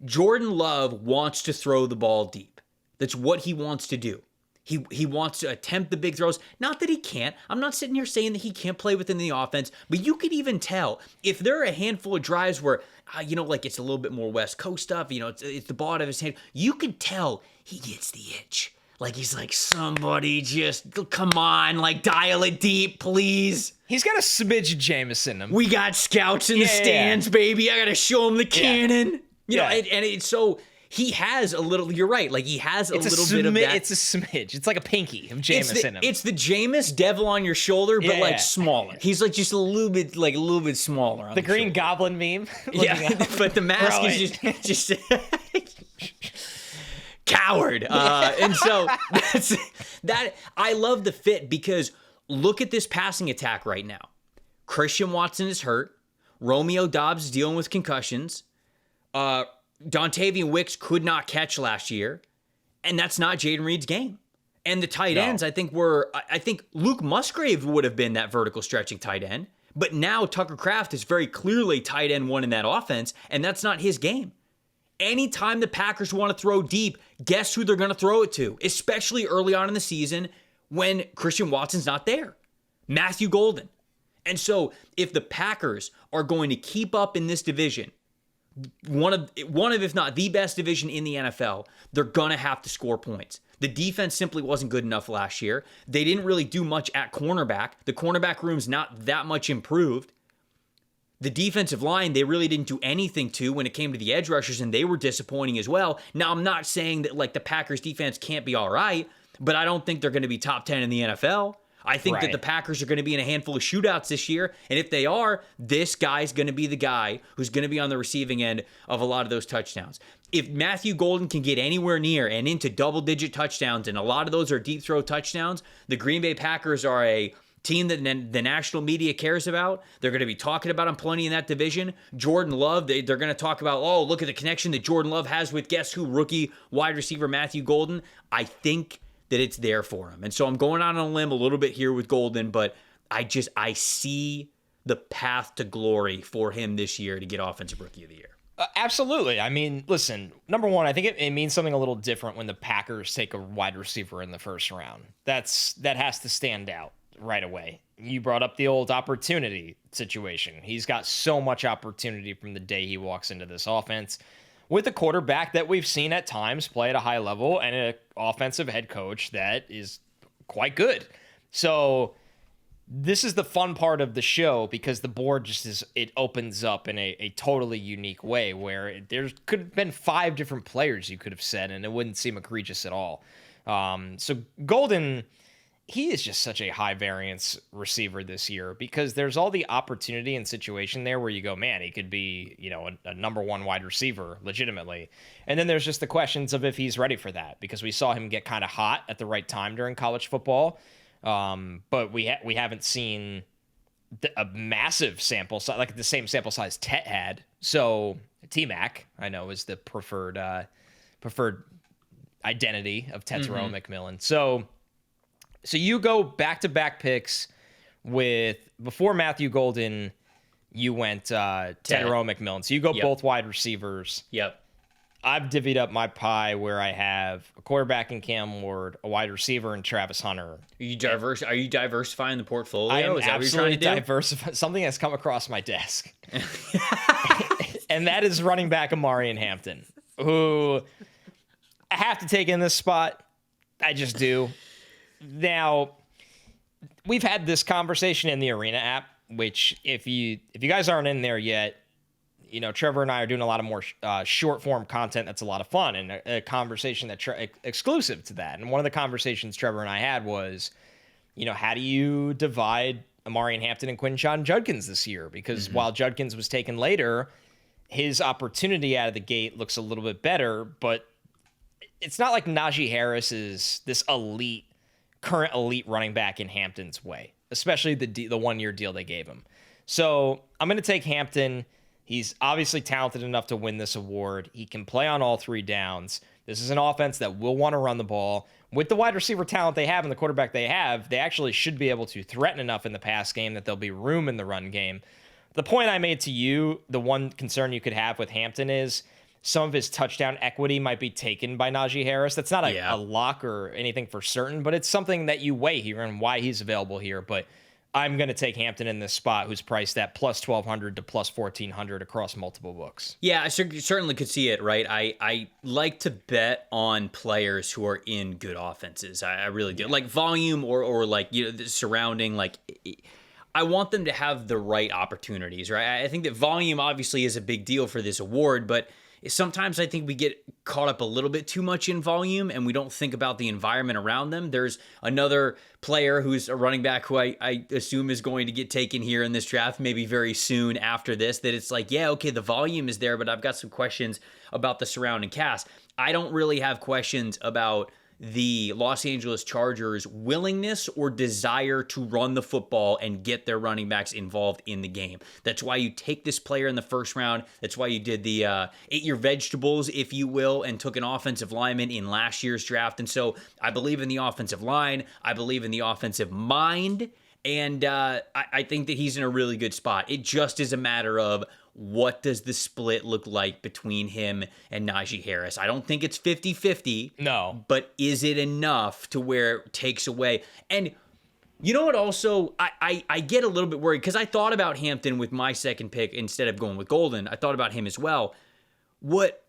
Jordan Love wants to throw the ball deep. That's what he wants to do. He wants to attempt the big throws. Not that he can't. I'm not sitting here saying that he can't play within the offense, but you could even tell if there are a handful of drives where, it's a little bit more West Coast stuff, it's the ball out of his hand. You could tell he gets the itch. Like, he's like, somebody just, come on, dial it deep, please. He's got a smidge of Jameis in him. We got scouts in the stands, baby. I got to show him the cannon. So he has a little, you're right, he has a little bit of that. It's a smidge. It's like a pinky of Jameis in him. It's the Jameis devil on your shoulder, but smaller. He's just a little bit smaller on the Green shoulder. Goblin meme. But the mask is just coward. And so that I love the fit, because look at this passing attack right now. Christian Watson is hurt. Romeo Doubs is dealing with concussions. Dontavian Wicks could not catch last year, and that's not Jaden Reed's game. And the tight ends, I think Luke Musgrave would have been that vertical stretching tight end, but now Tucker Kraft is very clearly tight end 1 in that offense, and that's not his game. Anytime the Packers want to throw deep, guess who they're going to throw it to, especially early on in the season when Christian Watson's not there? Matthew Golden. And so if the Packers are going to keep up in this division, one of if not the best division in the NFL, they're going to have to score points. The defense simply wasn't good enough last year. They didn't really do much at cornerback. The cornerback room's not that much improved. The defensive line, they really didn't do anything to when it came to the edge rushers, and they were disappointing as well. Now, I'm not saying that the Packers defense can't be all right, but I don't think they're going to be top 10 in the NFL. I think that the Packers are going to be in a handful of shootouts this year, and if they are, this guy's going to be the guy who's going to be on the receiving end of a lot of those touchdowns. If Matthew Golden can get anywhere near and into double-digit touchdowns, and a lot of those are deep throw touchdowns, the Green Bay Packers are a team that the national media cares about. They're going to be talking about him plenty in that division. Jordan Love, they're going to talk about, oh, look at the connection that Jordan Love has with guess who, rookie wide receiver Matthew Golden. I think that it's there for him. And so I'm going out on a limb a little bit here with Golden, but I see the path to glory for him this year to get Offensive Rookie of the Year. Absolutely. I mean, listen, number one, I think it means something a little different when the Packers take a wide receiver in the first round. That has to stand out right away. You brought up the old opportunity situation. He's got so much opportunity from the day he walks into this offense with a quarterback that we've seen at times play at a high level and an offensive head coach that is quite good. So this is the fun part of the show because the board it opens up in a totally unique way where there could have been 5 different players you could have said and it wouldn't seem egregious at all. So Golden, he is just such a high variance receiver this year because there's all the opportunity and situation there where you go, man, he could be, a number 1 wide receiver legitimately. And then there's just the questions of if he's ready for that because we saw him get kind of hot at the right time during college football. But we haven't seen a massive sample size, like the same sample size Tet had. So T-Mac, I know, is the preferred identity of Tetairoa McMillan. So you go back-to-back picks with, before Matthew Golden, you went Tetairoa McMillan. So you go both wide receivers. Yep. I've divvied up my pie where I have a quarterback in Cam Ward, a wide receiver in Travis Hunter. Are you diversifying the portfolio? I am Is that absolutely what you're trying to do? diversifying. Something has come across my desk. And that is running back Amari Hampton, who I have to take in this spot. I just do. Now, we've had this conversation in the Arena app, which if you guys aren't in there yet, Trevor and I are doing a lot of more short form content that's a lot of fun and a conversation that's exclusive to that. And one of the conversations Trevor and I had was, how do you divide Amari Hampton and Quinshon Judkins this year? Because while Judkins was taken later, his opportunity out of the gate looks a little bit better, but it's not like Najee Harris is this current elite running back in Hampton's way, especially the 1-year deal they gave him. So I'm going to take Hampton. He's obviously talented enough to win this award. He can play on all 3 downs. This is an offense that will want to run the ball. With the wide receiver talent they have and the quarterback they have, they actually should be able to threaten enough in the pass game that there'll be room in the run game. The point I made to you, the one concern you could have with Hampton is some of his touchdown equity might be taken by Najee Harris. That's not a lock or anything for certain, but it's something that you weigh here and why he's available here. But I'm going to take Hampton in this spot, who's priced at plus 1,200 to plus 1,400 across multiple books. Yeah, I certainly could see it, right? I like to bet on players who are in good offenses. I really do. Like volume or like, the surrounding, like I want them to have the right opportunities, right? I think that volume obviously is a big deal for this award, but sometimes I think we get caught up a little bit too much in volume and we don't think about the environment around them. There's another player who's a running back who I assume is going to get taken here in this draft, maybe very soon after this, that it's like, yeah, okay, the volume is there, but I've got some questions about the surrounding cast. I don't really have questions about the Los Angeles Chargers' willingness or desire to run the football and get their running backs involved in the game. That's why you take this player in the first round. That's why you did the ate your vegetables, if you will, and took an offensive lineman in last year's draft. And so I believe in the offensive line. I believe in the offensive mind. And I think that he's in a really good spot. It just is a matter of what does the split look like between him and Najee Harris. I don't think it's 50-50. No. But is it enough to where it takes away? And you know what also, I get a little bit worried because I thought about Hampton with my second pick instead of going with Golden. I thought about him as well. What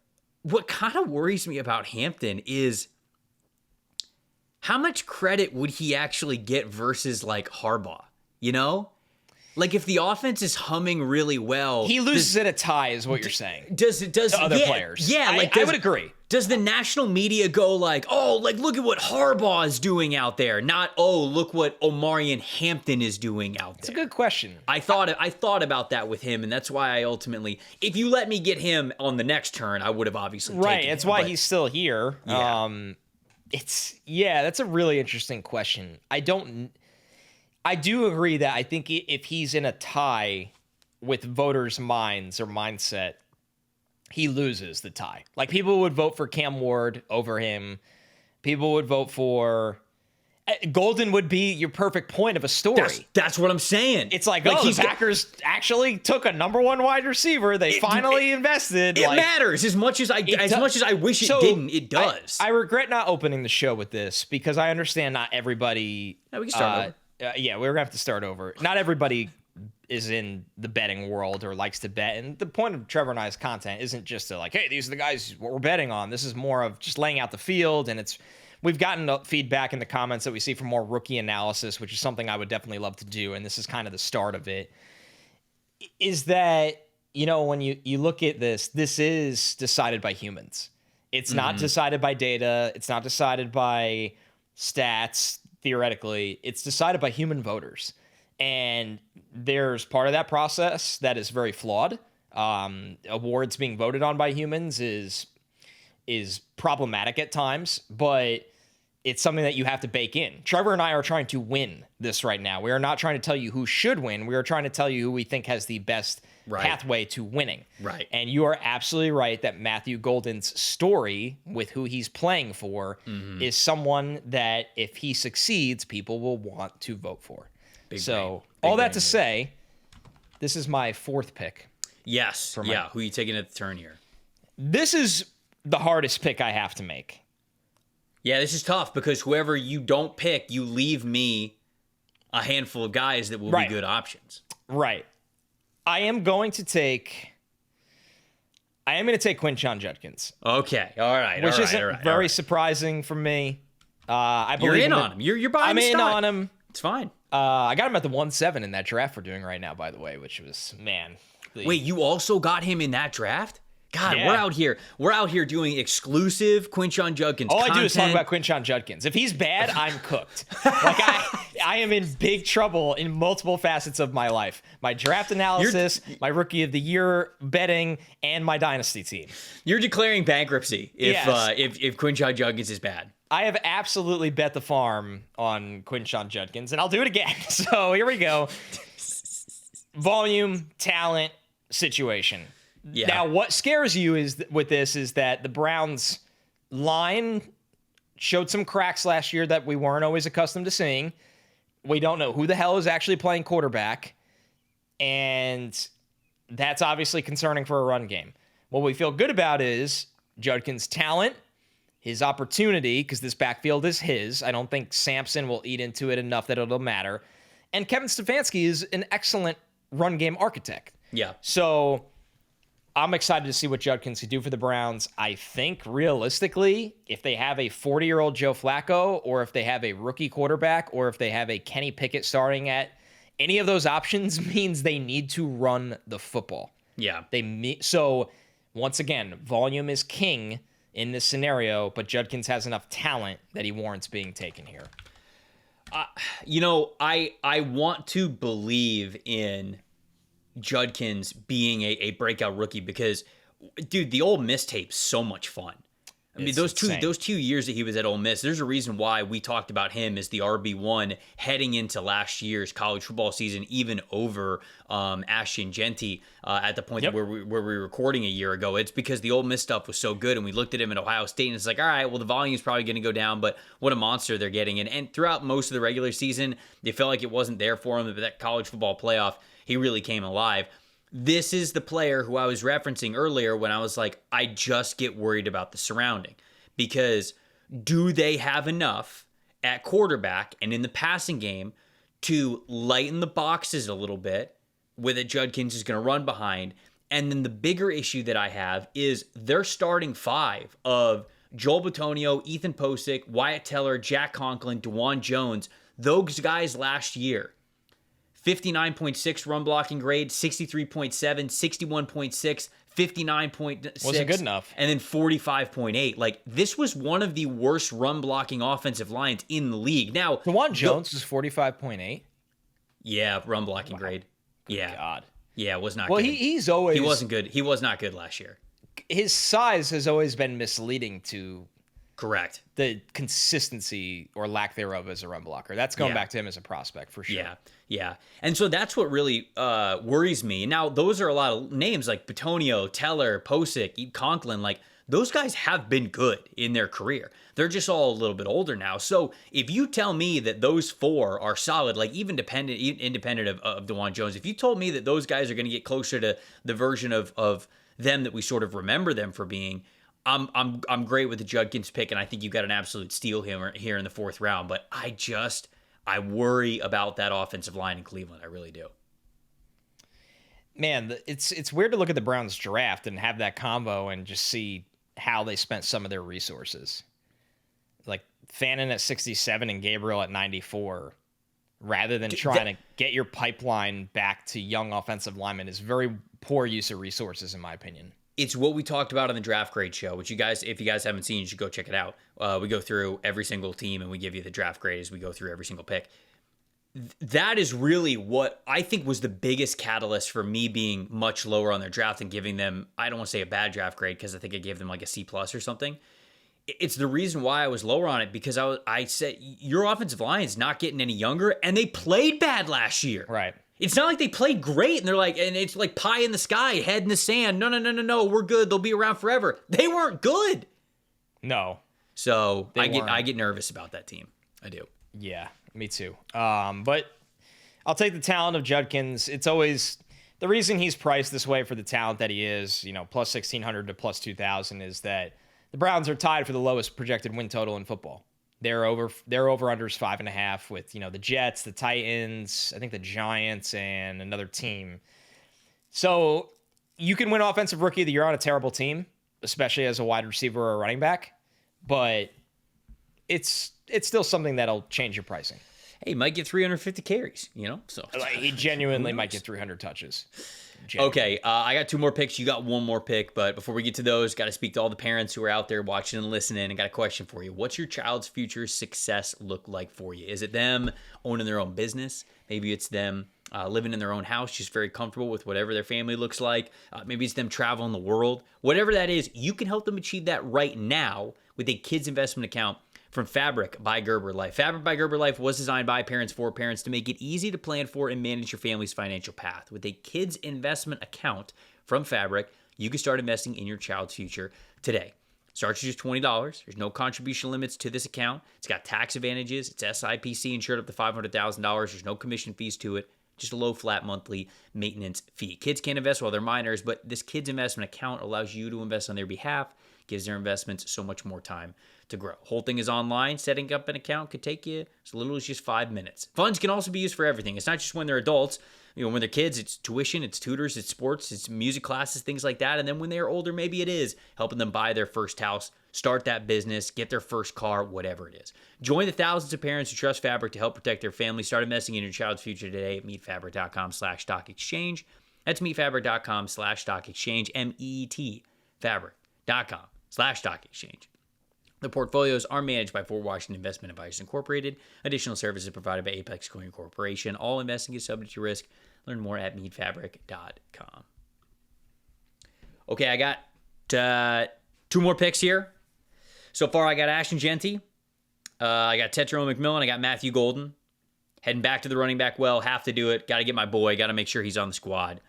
kind of worries me about Hampton is how much credit would he actually get versus like Harbaugh, Like if the offense is humming really well, he loses at a tie, is what you're saying. Does to other players? Yeah, I would agree. Does the national media go like, oh, like look at what Harbaugh is doing out there, not look what Omarion Hampton is doing out there? It's a good question. I thought about that with him, and that's why I ultimately, if you let me get him on the next turn, I would have obviously taken him. It's why he's still here. Yeah. That's a really interesting question. I do agree that I think if he's in a tie with voters' minds or mindset, he loses the tie. Like, people would vote for Cam Ward over him. People would vote for Golden would be your perfect point of a story. That's what I'm saying. It's like the Packers actually took a number one wide receiver. They finally invested. It matters as much as I wish it didn't. It does. I regret not opening the show with this because I understand not everybody. We can start over. We're gonna have to start over. Not everybody is in the betting world or likes to bet, and the point of Trevor and I's content isn't just to like, hey, these are the guys what we're betting on. This is more of just laying out the field, and we've gotten feedback in the comments that we see for more rookie analysis, which is something I would definitely love to do, and this is kind of the start of it. Is that, when you look at this is decided by humans. It's not decided by data. It's not decided by stats, theoretically. It's decided by human voters. And there's part of that process that is very flawed. Awards being voted on by humans is problematic at times, but it's something that you have to bake in. Trevor and I are trying to win this right now. We are not trying to tell you who should win. We are trying to tell you who we think has the best pathway to winning. Right. And you are absolutely right that Matthew Golden's story with who he's playing for is someone that if he succeeds, people will want to vote for. All that to say, this is my fourth pick. Yes. Who are you taking at the turn here? This is the hardest pick I have to make. Yeah, this is tough because whoever you don't pick, you leave me a handful of guys that will be good options. Right. I am going to take Quinshon Judkins. Okay. All right. Which isn't very surprising for me. I believe you're in on him. You're buying his stock. I'm in on him. It's fine. I got him at the 1-7 in that draft we're doing right now, by the way, which was, man. Wait, you also got him in that draft? God, Yeah. we're out here doing exclusive Quinshon Judkins All content. I do is talk about Quinshon Judkins. If he's bad, I'm cooked. Like I am in big trouble in multiple facets of my life. My draft analysis, my rookie of the year betting, and my dynasty team. You're declaring bankruptcy if Quinshon Judkins is bad. I have absolutely bet the farm on Quinshon Judkins, and I'll do it again. So here we go. Volume, talent, situation. Yeah. Now, what scares you is that the Browns line showed some cracks last year that we weren't always accustomed to seeing. We don't know who the hell is actually playing quarterback, and that's obviously concerning for a run game. What we feel good about is Judkins' talent, his opportunity, because this backfield is his. I don't think Sampson will eat into it enough that it'll matter. And Kevin Stefanski is an excellent run game architect. Yeah. So I'm excited to see what Judkins can do for the Browns. I think realistically, if they have a 40-year-old Joe Flacco, or if they have a rookie quarterback, or if they have a Kenny Pickett starting at any of those options, means they need to run the football. Yeah. So once again, volume is king in this scenario, but Judkins has enough talent that he warrants being taken here. I want to believe in Judkins being a breakout rookie because, dude, the Ole Miss tape's so much fun. I mean, those 2 years that he was at Ole Miss, there's a reason why we talked about him as the RB1 heading into last year's college football season, even over Ashton Genty at the point where we were recording a year ago. It's because the Ole Miss stuff was so good, and we looked at him at Ohio State, and it's like, all right, well, the volume's probably going to go down, but what a monster they're getting. And throughout most of the regular season, they felt like it wasn't there for him, but that college football playoff, he really came alive. This is the player who I was referencing earlier when I was like, I just get worried about the surrounding. Because do they have enough at quarterback and in the passing game to lighten the boxes a little bit with a Judkins is going to run behind? And then the bigger issue that I have is their starting five of Joel Bitonio, Ethan Posick, Wyatt Teller, Jack Conklin, DeJuan Jones. Those guys last year, 59.6 run blocking grade, 63.7, 61.6, 59.6. Wasn't good enough. And then 45.8. Like, this was one of the worst run-blocking offensive lines in the league. Now, DeJuan Jones was 45.8. Yeah, run-blocking grade. Yeah. God. Yeah, it was not well, good. He's always... He wasn't good. He was not good last year. His size has always been misleading to... Correct. The consistency or lack thereof as a run blocker. That's going back to him as a prospect for sure. Yeah. And so that's what really worries me. Now, those are a lot of names like Bitonio, Teller, Posick, Conklin. Like, those guys have been good in their career. They're just all a little bit older now. So if you tell me that those four are solid, like even independent of DeJuan Jones, if you told me that those guys are going to get closer to the version of them that we sort of remember them for being, I'm great with the Judkins pick, and I think you got an absolute steal here in the 4th round. But I worry about that offensive line in Cleveland. I really do. Man, it's weird to look at the Browns draft and have that combo and just see how they spent some of their resources. Like Fannin at 67 and Gabriel at 94, rather than trying to get your pipeline back to young offensive linemen, is very poor use of resources, in my opinion. It's what we talked about on the draft grade show, which if you guys haven't seen, you should go check it out. We go through every single team and we give you the draft grade as we go through every single pick. That is really what I think was the biggest catalyst for me being much lower on their draft and giving them, I don't want to say a bad draft grade, because I think I gave them like a C+ or something. It's the reason why I was lower on it, because I said, your offensive line is not getting any younger, and they played bad last year. Right. It's not like they played great and it's like pie in the sky, head in the sand. No, we're good. They'll be around forever. They weren't good. No. So I get nervous about that team. I do. Yeah, me too. But I'll take the talent of Judkins. It's always the reason he's priced this way for the talent that he is, plus 1,600 to plus 2,000, is that the Browns are tied for the lowest projected win total in football. Their over-unders 5.5 with, the Jets, the Titans, I think the Giants, and another team. So you can win Offensive Rookie of the Year on a terrible team, especially as a wide receiver or a running back, but it's still something that'll change your pricing. Hey, he might get 350 carries, So he genuinely might get 300 touches. Okay, I got 2 more picks. You got 1 more pick, but before we get to those, got to speak to all the parents who are out there watching and listening, and got a question for you. What's your child's future success look like for you? Is it them owning their own business? Maybe it's them living in their own house, just very comfortable with whatever their family looks like. Maybe it's them traveling the world. Whatever that is, you can help them achieve that right now with a kids investment account from Fabric by Gerber Life. Fabric by Gerber Life was designed by parents for parents to make it easy to plan for and manage your family's financial path. With a kids investment account from Fabric, you can start investing in your child's future today. Starts at just $20. There's no contribution limits to this account. It's got tax advantages. It's SIPC insured up to $500,000. There's no commission fees to it. Just a low flat monthly maintenance fee. Kids can't invest while they're minors, but this kids investment account allows you to invest on their behalf, gives their investments so much more time to grow. Whole thing is online. Setting up an account could take you as little as just 5 minutes. Funds can also be used for everything. It's not just when they're adults. When they're kids, it's tuition, it's tutors, it's sports, it's music classes, things like that. And then when they're older, maybe it is helping them buy their first house, start that business, get their first car, whatever it is. Join the thousands of parents who trust Fabric to help protect their family. Start investing in your child's future today at meetfabric.com/stock-exchange. That's meetfabric.com/stock-exchange, MET fabric.com/stock-exchange. The portfolios are managed by Fort Washington Investment Advisors Incorporated. Additional services provided by Apex Coin Corporation. All investing is subject to risk. Learn more at meetfabric.com. Okay, I got 2 more picks here. So far, I got Ashton Genty. I got Tetron McMillan. I got Matthew Golden. Heading back to the running back well. Have to do it. Got to get my boy. Got to make sure he's on the squad.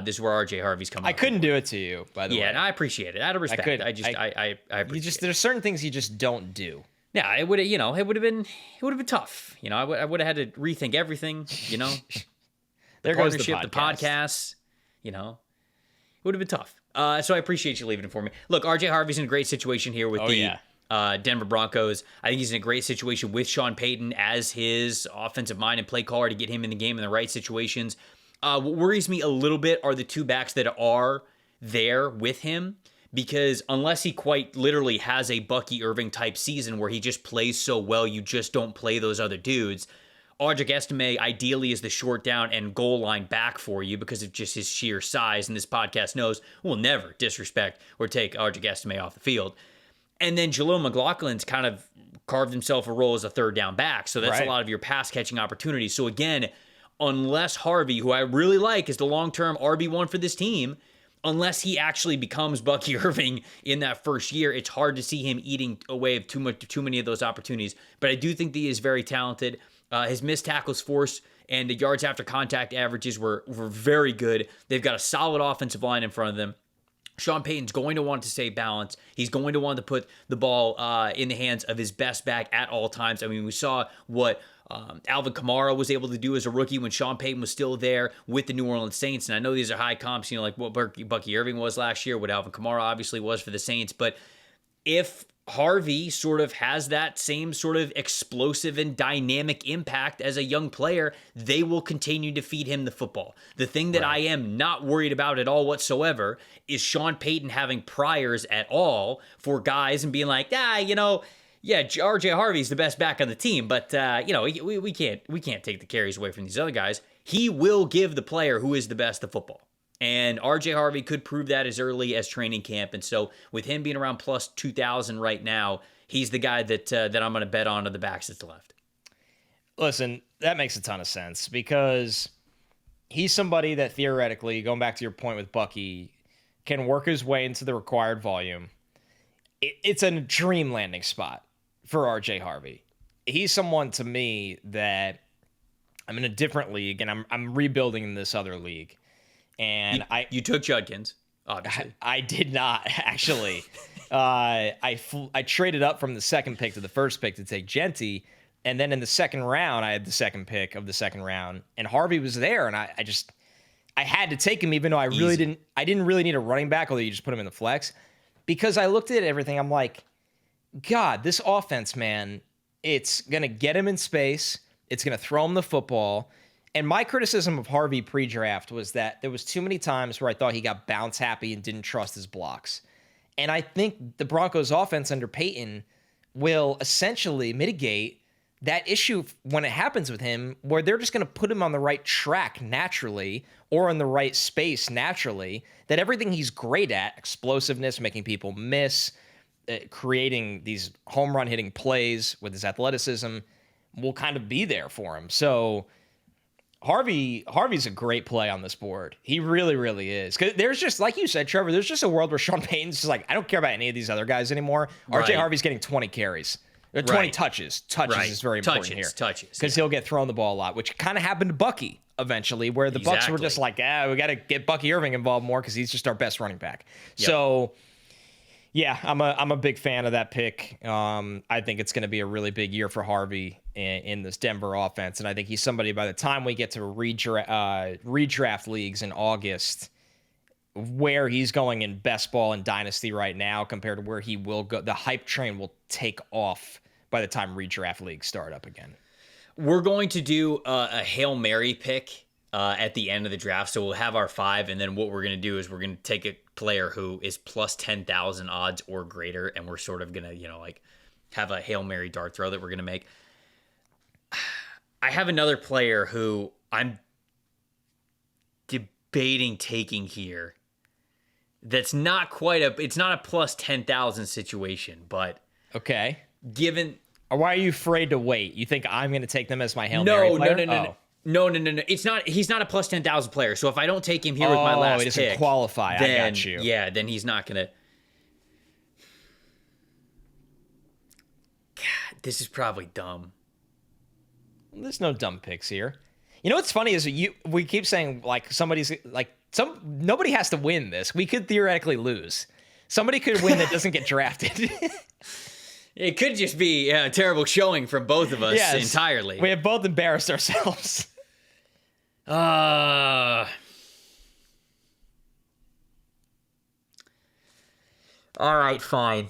This is where RJ Harvey's coming. I couldn't do it to you, by the way. Yeah, and I appreciate it. Out of respect, I appreciate there's certain things you just don't do. Yeah, it would have been tough. I would have had to rethink everything. There goes the podcasts. It would have been tough. So I appreciate you leaving it for me. Look, RJ Harvey's in a great situation here with Denver Broncos. I think he's in a great situation with Sean Payton as his offensive mind and play caller to get him in the game in the right situations. What worries me a little bit are the 2 backs that are there with him, because unless he quite literally has a Bucky Irving type season where he just plays so well, you just don't play those other dudes, Audric Estime ideally is the short down and goal line back for you because of just his sheer size. And this podcast knows we'll never disrespect or take Audric Estime off the field. And then Jaleel McLaughlin's kind of carved himself a role as a third down back. So that's a lot of your pass catching opportunities. So again, unless Harvey, who I really like is the long-term RB1 for this team, unless he actually becomes Bucky Irving in that first year, it's hard to see him eating away of too many of those opportunities. But I do think that he is very talented. His missed tackles force and the yards after contact averages were very good. They've got a solid offensive line in front of them. Sean Payton's going to want to stay balanced. He's going to want to put the ball in the hands of his best back at all times. I mean, we saw what Alvin Kamara was able to do as a rookie when Sean Payton was still there with the New Orleans Saints. And I know these are high comps, like what Bucky Irving was last year, what Alvin Kamara obviously was for the Saints. But if Harvey sort of has that same sort of explosive and dynamic impact as a young player, they will continue to feed him the football. The thing that I am not worried about at all whatsoever is Sean Payton having priors at all for guys and being like, RJ Harvey's the best back on the team, but we can't take the carries away from these other guys. He will give the player who is the best the football. And RJ Harvey could prove that as early as training camp. And so with him being around plus 2,000 right now, he's the guy that I'm going to bet on to the backs that's left. Listen, that makes a ton of sense because he's somebody that theoretically, going back to your point with Bucky, can work his way into the required volume. It's a dream landing spot for RJ Harvey. He's someone to me that I'm in a different league and I'm rebuilding in this other league. And you took Judkins, obviously. I did not actually. I traded up from the second pick to the first pick to take Genty, and then in the second round, I had the second pick of the second round, and Harvey was there, and I had to take him, even though I didn't really need a running back, although you just put him in the flex, because I looked at everything. I'm like, God, this offense, man, it's gonna get him in space. It's gonna throw him the football. And my criticism of Harvey pre-draft was that there was too many times where I thought he got bounce happy and didn't trust his blocks. And I think the Broncos offense under Payton will essentially mitigate that issue when it happens with him, where they're just going to put him on the right track naturally or in the right space naturally, that everything he's great at, explosiveness, making people miss, creating these home run hitting plays with his athleticism, will kind of be there for him. So Harvey's a great play on this board. He really, really is. Because there's just, like you said, Trevor, there's just a world where Sean Payton's just like, I don't care about any of these other guys anymore. RJ Harvey's getting 20 carries. 20 touches. Touches is very important here. Because he'll get thrown the ball a lot, which kind of happened to Bucky eventually, where the Bucs were just like, we got to get Bucky Irving involved more because he's just our best running back. Yep. So, yeah, I'm a big fan of that pick. I think it's going to be a really big year for Harvey in this Denver offense, and I think he's somebody by the time we get to redraft leagues in August, where he's going in best ball and Dynasty right now compared to where he will go, the hype train will take off by the time redraft leagues start up again. We're going to do a Hail Mary pick at the end of the draft, so we'll have our 5, and then what we're going to do is we're going to take a player who is plus 10,000 odds or greater, and we're sort of going to, have a Hail Mary dart throw that we're going to make. I have another player who I'm debating taking here. That's not it's not a plus 10,000 situation, but okay. Given, why are you afraid to wait? You think I'm going to take them as my Hail Mary player? No. It's not. He's not a plus 10,000 player. So if I don't take him here with my last pick, he doesn't qualify. Then, I got you. Yeah, then he's not going to. God, this is probably dumb. There's no dumb picks here. You know what's funny is we keep saying nobody has to win this. We could theoretically lose. Somebody could win that doesn't get drafted. It could just be a terrible showing from both of us entirely. We have both embarrassed ourselves. All right, fine.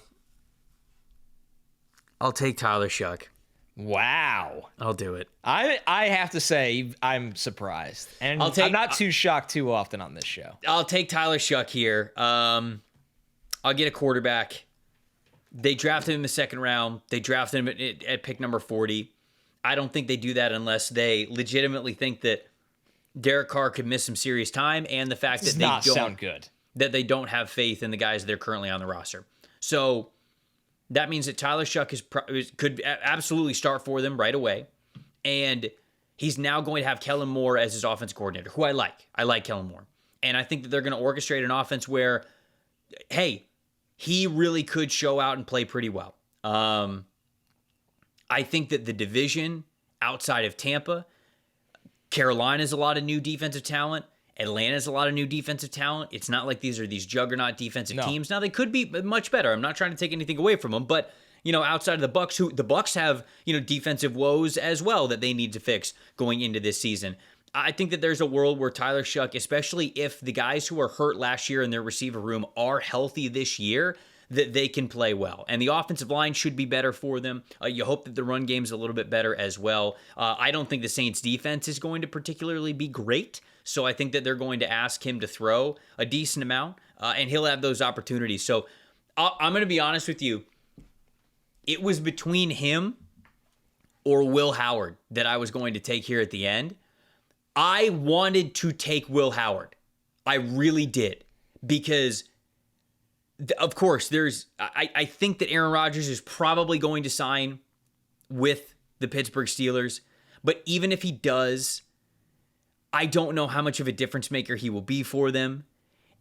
I'll take Tyler Shuck. Wow. I'll do it. I have to say, I'm surprised. And I'm not too shocked too often on this show. I'll take Tyler Shuck here. I'll get a quarterback. They drafted him in the second round. They drafted him at pick number 40. I don't think they do that unless they legitimately think that Derek Carr could miss some serious time, and the fact that they don't have faith in the guys that are currently on the roster. So that means that Tyler Shuck could absolutely start for them right away, and he's now going to have Kellen Moore as his offense coordinator, who I like. I like Kellen Moore, and I think that they're going to orchestrate an offense where, hey, he really could show out and play pretty well. I think that the division outside of Tampa, Carolina's a lot of new defensive talent. Atlanta's a lot of new defensive talent. It's not like these are these juggernaut defensive teams. Now, they could be much better. I'm not trying to take anything away from them, but outside of the Bucks, the Bucks have, defensive woes as well that they need to fix going into this season. I think that there's a world where Tyler Shuck, especially if the guys who were hurt last year in their receiver room are healthy this year, that they can play well. And the offensive line should be better for them. You hope that the run game's a little bit better as well. I don't think the Saints defense is going to particularly be great, so I think that they're going to ask him to throw a decent amount, and he'll have those opportunities. So I'm going to be honest with you. It was between him or Will Howard that I was going to take here at the end. I wanted to take Will Howard. I really did, because of course, I think that Aaron Rodgers is probably going to sign with the Pittsburgh Steelers. But even if he does, I don't know how much of a difference maker he will be for them.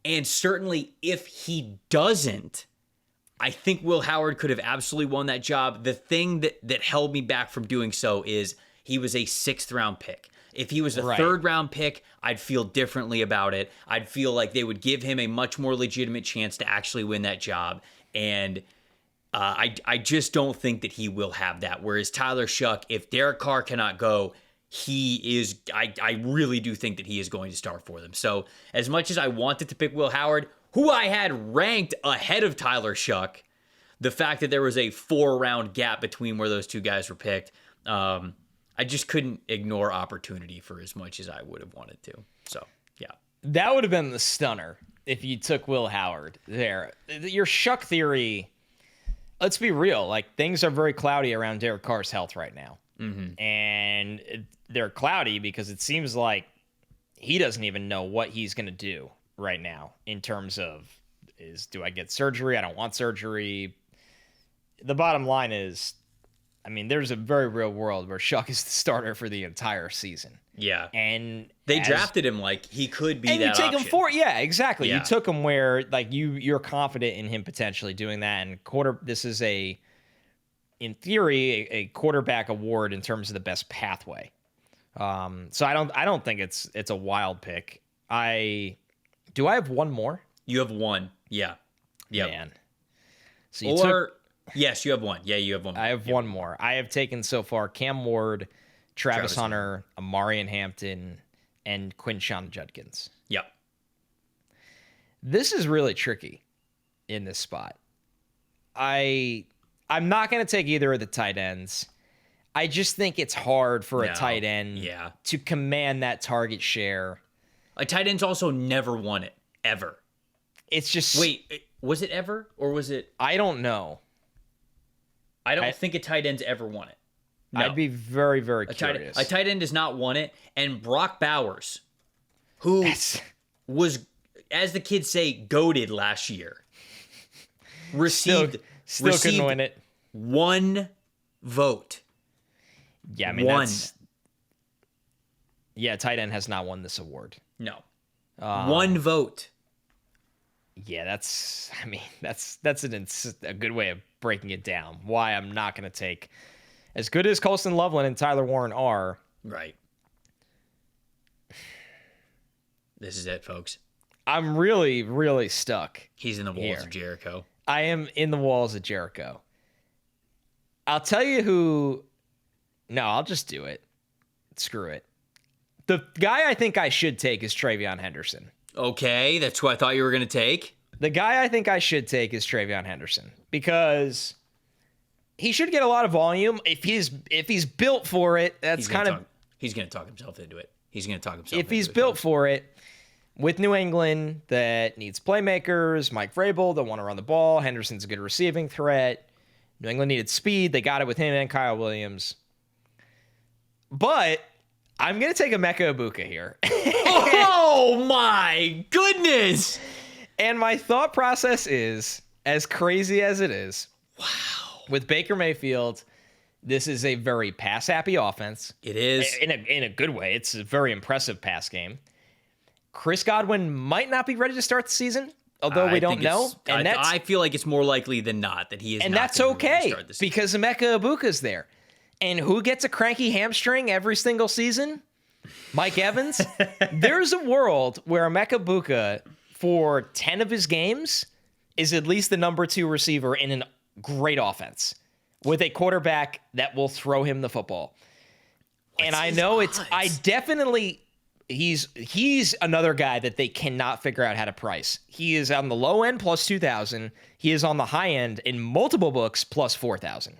And certainly if he doesn't, I think Will Howard could have absolutely won that job. The thing that held me back from doing so is he was a 6th-round pick. If he was a 3rd-round pick, I'd feel differently about it. I'd feel like they would give him a much more legitimate chance to actually win that job. And I just don't think that he will have that. Whereas Tyler Shuck, if Derek Carr cannot go, I really do think that he is going to start for them. So as much as I wanted to pick Will Howard, who I had ranked ahead of Tyler Shuck, the fact that there was a 4-round gap between where those two guys were picked, I just couldn't ignore opportunity for as much as I would have wanted to. So, yeah. That would have been the stunner if you took Will Howard there. Your Shuck theory, let's be real. Like, things are very cloudy around Derek Carr's health right now. Mm-hmm. And they're cloudy because it seems like he doesn't even know what he's going to do right now in terms of, do I get surgery? I don't want surgery. The bottom line is, there's a very real world where Shuck is the starter for the entire season. Yeah. And they drafted him like he could be that option. And you take him for, yeah, exactly. Yeah. You took him where like you're confident in him potentially doing that. And this is in theory, a quarterback award in terms of the best pathway. So I don't think it's a wild pick. Do I have one more? You have one. Yeah. Yep. Man. So yes, you have one. Yeah, you have one. I have one more. I have taken so far Cam Ward, Travis Hunter, Amarian Hampton, and Quinshon Judkins. Yep. This is really tricky in this spot. I'm not going to take either of the tight ends. I just think it's hard for a tight end to command that target share. A tight end's also never won it, ever. It's just... Wait, was it ever? Or was it... I don't know. I don't think a tight end's ever won it. No. I'd be very, very curious. A tight end has not won it. And Brock Bowers, who was, as the kids say, goated last year, received couldn't win it. 1 vote. Yeah, one. Tight end has not won this award. No. 1 vote. Yeah, that's a good way of breaking it down. Why I'm not going to take, as good as Colston Loveland and Tyler Warren are. Right. This is it, folks. I'm really, really stuck. He's in the walls of Jericho. I am in the walls of Jericho. I'll tell you who. No, I'll just do it. Screw it. The guy I think I should take is TreVeyon Henderson. Okay, that's who I thought you were going to take. The guy I think I should take is TreVeyon Henderson because he should get a lot of volume if he's built for it. He's going to talk himself into it. If he's built for it, with New England that needs playmakers, Mike Vrabel that want to run the ball. Henderson's a good receiving threat. New England needed speed. They got it with him and Kyle Williams. But I'm going to take Emeka Egbuka here. Oh, my goodness. And my thought process is, as crazy as it is, wow, with Baker Mayfield, this is a very pass-happy offense. It is. In a good way. It's a very impressive pass game. Chris Godwin might not be ready to start the season, although we don't know. And I feel like it's more likely than not that he is. And not that's gonna be ready to okay start the season. because Emeka Egbuka's there. And who gets a cranky hamstring every single season? Mike Evans. There's a world where Emeka Egbuka, for 10 of his games, is at least the number 2 receiver in a great offense with a quarterback that will throw him the football. And I know he's another guy that they cannot figure out how to price. He is on the low end plus 2,000. He is on the high end in multiple books plus 4,000.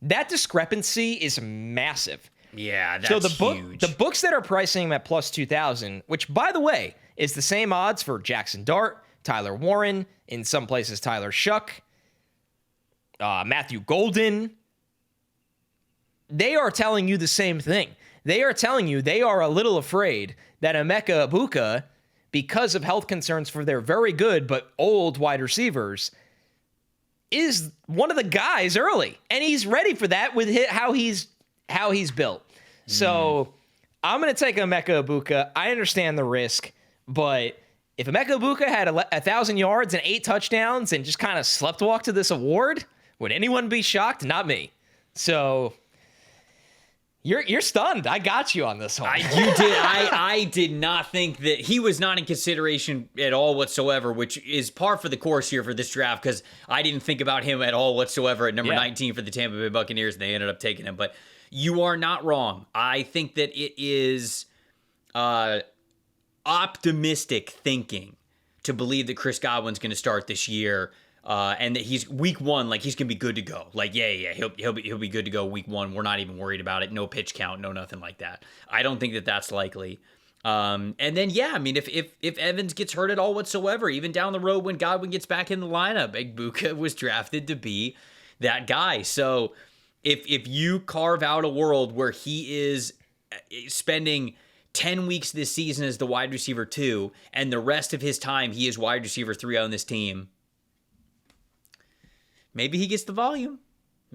That discrepancy is massive. Yeah, that's so huge. The books that are pricing him at plus 2,000, which by the way is the same odds for Jackson Dart, Tyler Warren, in some places Tyler Shuck, Matthew Golden. They are telling you the same thing. They are telling you they are a little afraid that Emeka Egbuka, because of health concerns for their very good but old wide receivers, is one of the guys early, and he's ready for that with how he's built. So I'm going to take Emeka Egbuka. I understand the risk, but if Emeka Egbuka had 1,000 yards and 8 touchdowns and just kind of sleptwalk to this award, would anyone be shocked? Not me. So you're stunned. I got you on this one. I did not think that he was not in consideration at all whatsoever, which is par for the course here for this draft because I didn't think about him at all whatsoever at number 19 for the Tampa Bay Buccaneers, and they ended up taking him. But you are not wrong. I think that it is optimistic thinking to believe that Chris Godwin's going to start this year. And that he's week 1, like he's gonna be good to go. Like he'll be good to go week 1. We're not even worried about it. No pitch count, no nothing like that. I don't think that that's likely. And then I mean if Evans gets hurt at all whatsoever, even down the road when Godwin gets back in the lineup, Egbuka was drafted to be that guy. So if you carve out a world where he is spending 10 weeks this season as the wide receiver 2, and the rest of his time he is wide receiver 3 on this team. Maybe he gets the volume.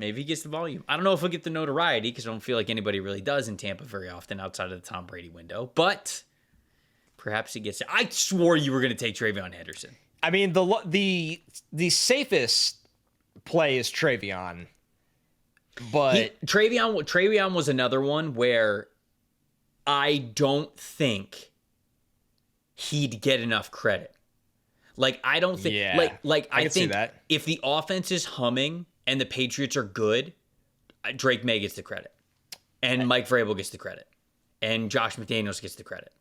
I don't know if he'll get the notoriety because I don't feel like anybody really does in Tampa very often outside of the Tom Brady window. But perhaps he gets it. I swore you were going to take Travion Henderson. I mean, the safest play is Travion. But Travion was another one where I don't think he'd get enough credit. Like, I don't think, I think if the offense is humming and the Patriots are good, Drake May gets the credit. And Mike Vrabel gets the credit. And Josh McDaniels gets the credit.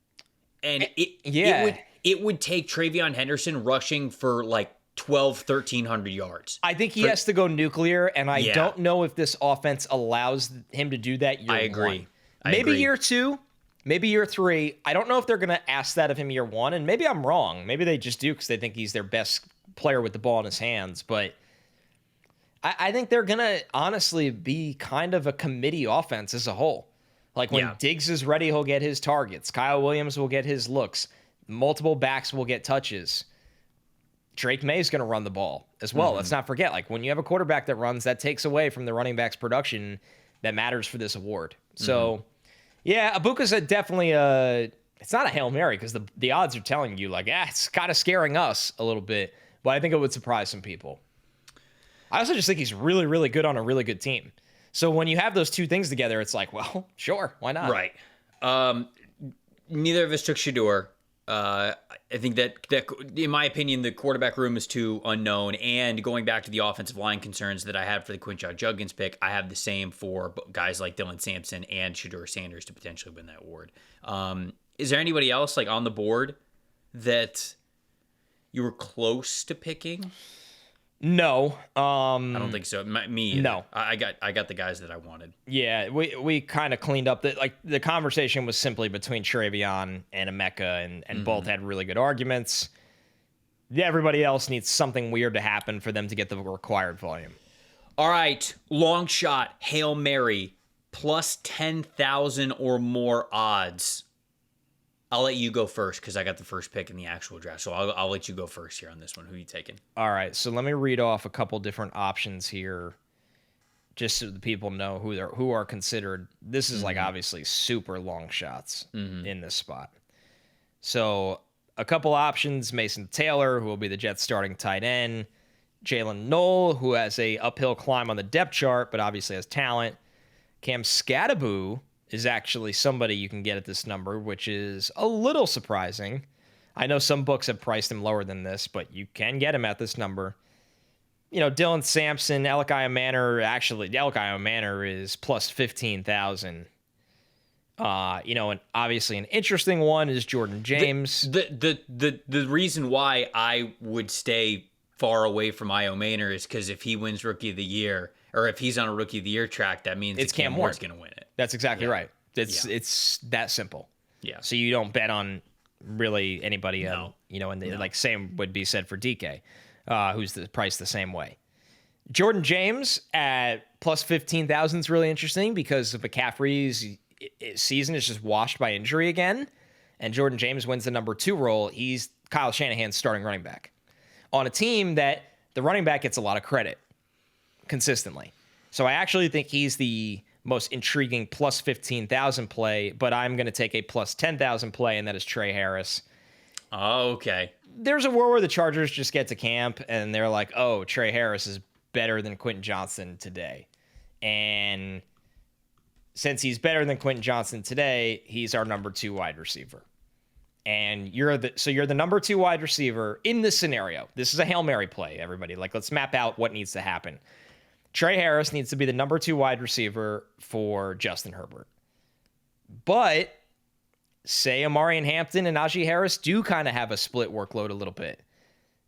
And it would take Travion Henderson rushing for like 1,300 yards. I think he has to go nuclear, and I don't know if this offense allows him to do that year 1. I agree. Maybe year 2. Maybe year 3. I don't know if they're going to ask that of him year 1, and maybe I'm wrong. Maybe they just do because they think he's their best player with the ball in his hands. But I think they're going to honestly be kind of a committee offense as a whole. Like when Diggs is ready, he'll get his targets. Kyle Williams will get his looks. Multiple backs will get touches. Drake May is going to run the ball as well. Let's not forget, like when you have a quarterback that runs, that takes away from the running back's production that matters for this award. So... yeah, Egbuka's definitely it's not a Hail Mary because the odds are telling you, like, it's kind of scaring us a little bit, but I think it would surprise some people. I also just think he's really, really good on a really good team. So when you have those two things together, it's like, well, sure, why not? Right. Neither of us took Shedeur. I think that, in my opinion, the quarterback room is too unknown. And going back to the offensive line concerns that I had for the Quinshon Judkins pick, I have the same for guys like Dylan Sampson and Shedeur Sanders to potentially win that award. Is there anybody else like on the board that you were close to picking? No, I don't think so. Me either. No, I got the guys that I wanted. Yeah, we kind of cleaned up the conversation was simply between Travion and Emeka, and both had really good arguments. Yeah, everybody else needs something weird to happen for them to get the required volume. All right, long shot, Hail Mary. plus 10,000 or more odds. I'll let you go first because I got the first pick in the actual draft. So I'll let you go first here on this one. Who are you taking? All right. So let me read off a couple different options here just so the people know who are considered. This is like obviously super long shots in this spot. So a couple options: Mason Taylor, who will be the Jets starting tight end; Jalen Knoll, who has a uphill climb on the depth chart, but obviously has talent; Cam Skattebo is actually somebody you can get at this number, which is a little surprising. I know some books have priced him lower than this, but you can get him at this number. You know, Dylan Sampson, Elikiah Manor. Actually, Elikiah Manor is plus 15,000. You know, and obviously an interesting one is Jordan James. The reason why I would stay far away from Io Manor is because if he wins Rookie of the Year, or if he's on a Rookie of the Year track, that means it's Cam Ward's going to win it. That's exactly right. It's that simple. Yeah. So you don't bet on really anybody. No. You know, and like same would be said for DK, who's priced the same way. Jordan James at plus 15,000 is really interesting because of McCaffrey's season is just washed by injury again, and Jordan James wins the number 2 role. He's Kyle Shanahan's starting running back on a team that the running back gets a lot of credit consistently. So I actually think he's the most intriguing plus 15,000 play, but I'm going to take a plus 10,000 play, and that is Trey Harris. Oh, okay. There's a world where the Chargers just get to camp and they're like, oh, Trey Harris is better than Quentin Johnston today. And since he's better than Quentin Johnston today, he's our number 2 wide receiver. And you're the number 2 wide receiver in this scenario. This is a Hail Mary play, everybody. Like, let's map out what needs to happen. Trey Harris needs to be the number 2 wide receiver for Justin Herbert. But say Amari Hampton and Najee Harris do kind of have a split workload a little bit.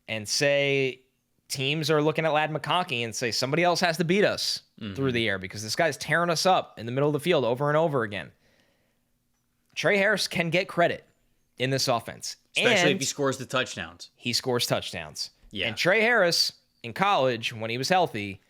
And say teams are looking at Ladd McConkey and say somebody else has to beat us through the air because this guy's tearing us up in the middle of the field over and over again. Trey Harris can get credit in this offense. Especially if he scores the touchdowns. He scores touchdowns. Yeah. And Trey Harris in college, when he was healthy,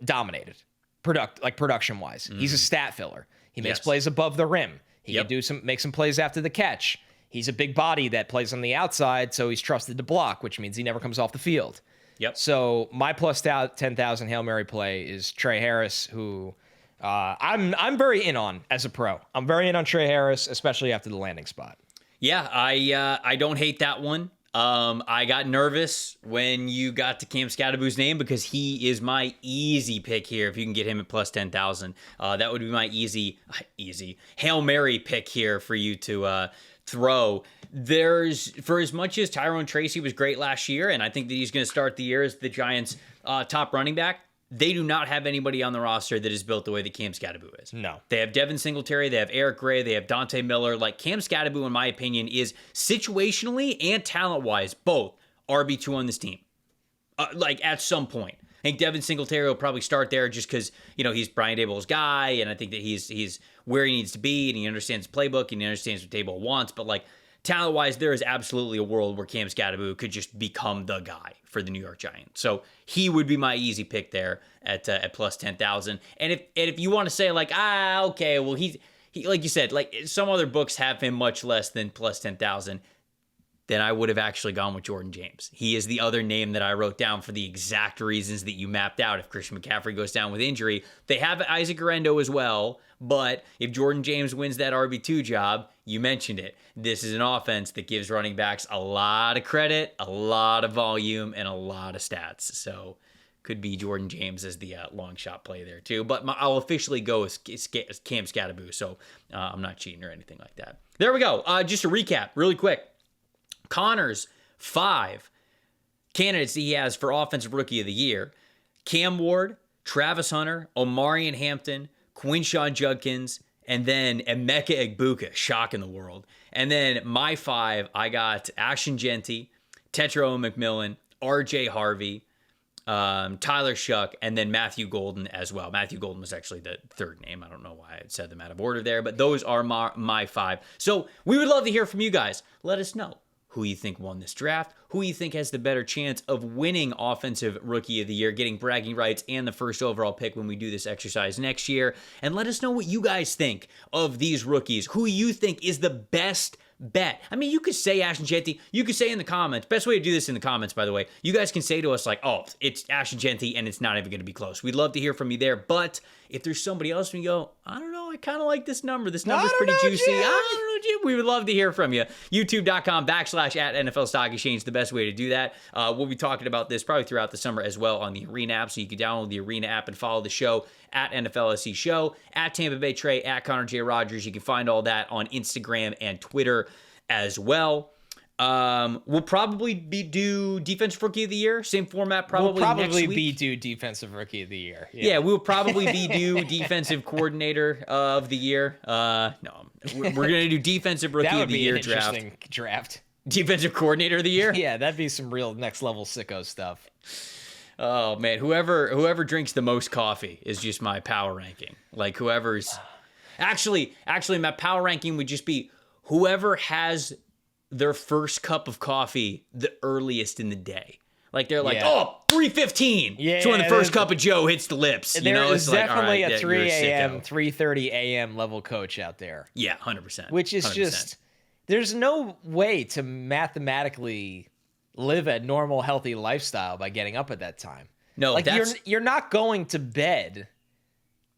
dominated production-wise. He's a stat filler. He makes plays above the rim. He can make some plays after the catch. He's a big body that plays on the outside, so he's trusted to block, which means he never comes off the field. Yep. So my plus 10,000 Hail Mary play is Trey Harris, who I'm very in on as a pro. I'm very in on Trey Harris, especially after the landing spot. Yeah, I don't hate that one. I got nervous when you got to Cam Skattebo's name because he is my easy pick here. If you can get him at plus 10,000, that would be my easy Hail Mary pick here for you to throw. For as much as Tyrone Tracy was great last year, and I think that he's going to start the year as the Giants' top running back, they do not have anybody on the roster that is built the way that Cam Skattebo is. No. They have Devin Singletary, they have Eric Gray, they have Dante Miller. Like, Cam Skattebo, in my opinion, is situationally and talent-wise both RB2 on this team. At some point. I think Devin Singletary will probably start there just because, he's Brian Daboll's guy, and I think that he's where he needs to be, and he understands the playbook, and he understands what Daboll wants. But, talent-wise, there is absolutely a world where Cam Skattebo could just become the guy for the New York Giants. So he would be my easy pick there at plus 10,000. And if you want to say okay, well he like you said, some other books have him much less than plus 10,000, then I would have actually gone with Jordan James. He is the other name that I wrote down for the exact reasons that you mapped out. If Christian McCaffrey goes down with injury, they have Isaac Guerrero as well. But if Jordan James wins that RB2 job, you mentioned it. This is an offense that gives running backs a lot of credit, a lot of volume, and a lot of stats. So could be Jordan James as the long shot play there too. But I'll officially go as Cam Skattebo, so I'm not cheating or anything like that. There we go. Just to recap really quick. Connor's 5 candidates he has for Offensive Rookie of the Year: Cam Ward, Travis Hunter, Omarion Hampton, Quinshawn Judkins, and then Emeka Egbuka, shock in the world. And then my 5, I got Ashton Genty, Tetro McMillan, RJ Harvey, Tyler Shuck, and then Matthew Golden as well. Matthew Golden was actually the third name. I don't know why I said them out of order there, but those are my 5. So we would love to hear from you guys. Let us know. who you think won this draft, who you think has the better chance of winning Offensive Rookie of the Year, getting bragging rights and the first overall pick when we do this exercise next year. And let us know what you guys think of these rookies, who you think is the best bet. I mean, you could say Ashton Genty. You could say in the comments. Best way to do this in the comments, by the way. You guys can say to us like, oh, it's Ashton Genty and it's not even going to be close. We'd love to hear from you there. But if there's somebody else and you go, I don't know, I kind of like this number. This number's pretty juicy. Jim. I don't know, Jim. We would love to hear from you. YouTube.com/@NFL Stock Exchange, the best way to do that. We'll be talking about this probably throughout the summer as well on the Arena app. So you can download the Arena app and follow the show at NFLSC Show, at Tampa Bay Trey, at Connor J. Rogers. You can find all that on Instagram and Twitter as well. We'll probably do Defensive Rookie of the Year. Same format probably next week. be do Defensive Rookie of the Year. Yeah, we'll probably be do Defensive Coordinator of the Year. No, we're going to do Defensive Rookie of the Year draft. That would be an interesting draft. Defensive Coordinator of the Year? Yeah, that'd be some real next level sicko stuff. Oh, man. Whoever drinks the most coffee is just my power ranking. Like, whoever's... Actually, my power ranking would just be whoever has their first cup of coffee the earliest in the day. Like, they're like, 3:15. Yeah, it's when the first cup of Joe hits the lips. You know, it's definitely like, a 3 a.m., 3:30 a.m. level coach out there. Yeah, 100%. Which is 100%. Just, there's no way to mathematically live a normal, healthy lifestyle by getting up at that time. No, like you're not going to bed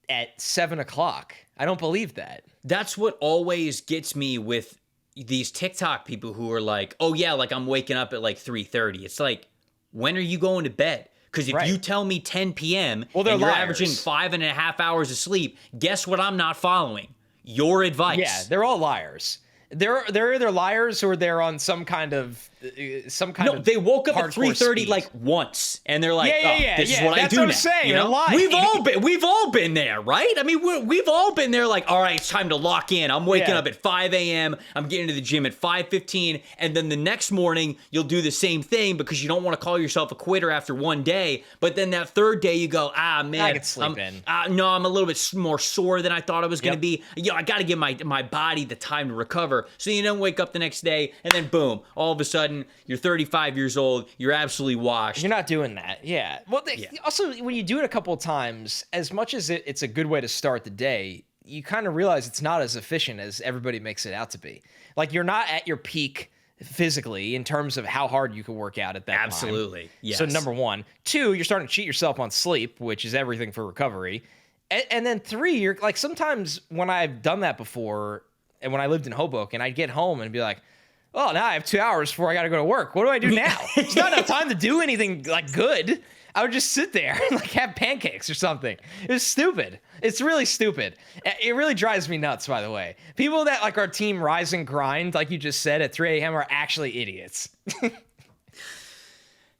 at 7 o'clock. I don't believe that. That's what always gets me with these TikTok people who are like, oh yeah, like I'm waking up at like 3:30. It's like, when are you going to bed? Because if you tell me 10 p.m. and you're averaging 5.5 hours of sleep, guess what I'm not following? Your advice. Yeah, they're all liars. They're either liars or they're on some kind of No, they woke up at 3:30 like once, and they're like, this is what I do now. That's what I'm saying. You know? Lying. We've all been there, right? I mean, we've all been there. Like, all right, it's time to lock in. I'm waking up at 5 a.m. I'm getting to the gym at 5:15, and then the next morning you'll do the same thing because you don't want to call yourself a quitter after one day. But then that third day you go, man, I can sleep in. No, I'm a little bit more sore than I thought I was going to be. I got to give my body the time to recover. So you don't wake up the next day, and then boom, all of a sudden you're 35 years old. You're absolutely washed. You're not doing that. Yeah. Well, also, when you do it a couple of times, as much as it's a good way to start the day, you kind of realize it's not as efficient as everybody makes it out to be. Like, you're not at your peak physically in terms of how hard you can work out at that time. Absolutely. Yes. So, number one. Two, you're starting to cheat yourself on sleep, which is everything for recovery. And then three, you're like, sometimes when I've done that before, and when I lived in Hoboken, I'd get home and be like, oh, now I have 2 hours before I got to go to work. What do I do now? It's not enough time to do anything like good. I would just sit there and like have pancakes or something. It was stupid. It's really stupid. It really drives me nuts, by the way. People that like our team rise and grind, like you just said, at 3 a.m. are actually idiots.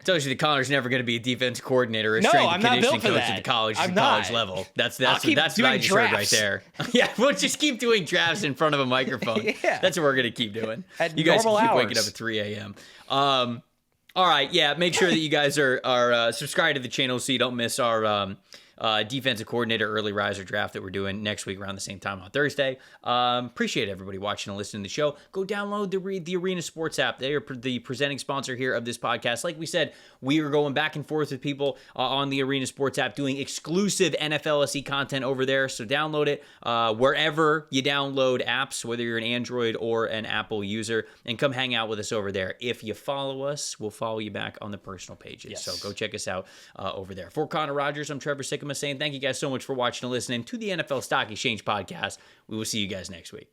Tells you that Connor's never going to be a defense coordinator or a no, strength I'm and conditioning coach at the college level. That's what I just heard right there. Yeah, we'll just keep doing drafts in front of a microphone. Yeah. That's what we're going to keep doing. At you guys keep hours. waking up at 3 a.m. All right, yeah, make sure that you guys are subscribed to the channel so you don't miss our defensive coordinator early riser draft that we're doing next week around the same time on Thursday. Appreciate everybody watching and listening to the show. Go download the Arena Sports app. They are the presenting sponsor here of this podcast. Like we said, we are going back and forth with people on the Arena Sports app doing exclusive NFLSE content over there. So download it wherever you download apps, whether you're an Android or an Apple user, and come hang out with us over there. If you follow us, we'll follow you back on the personal pages. Yes. So go check us out over there. For Connor Rogers, I'm Trevor Sikkema saying thank you guys so much for watching and listening to the NFL Stock Exchange podcast. We will see you guys next week.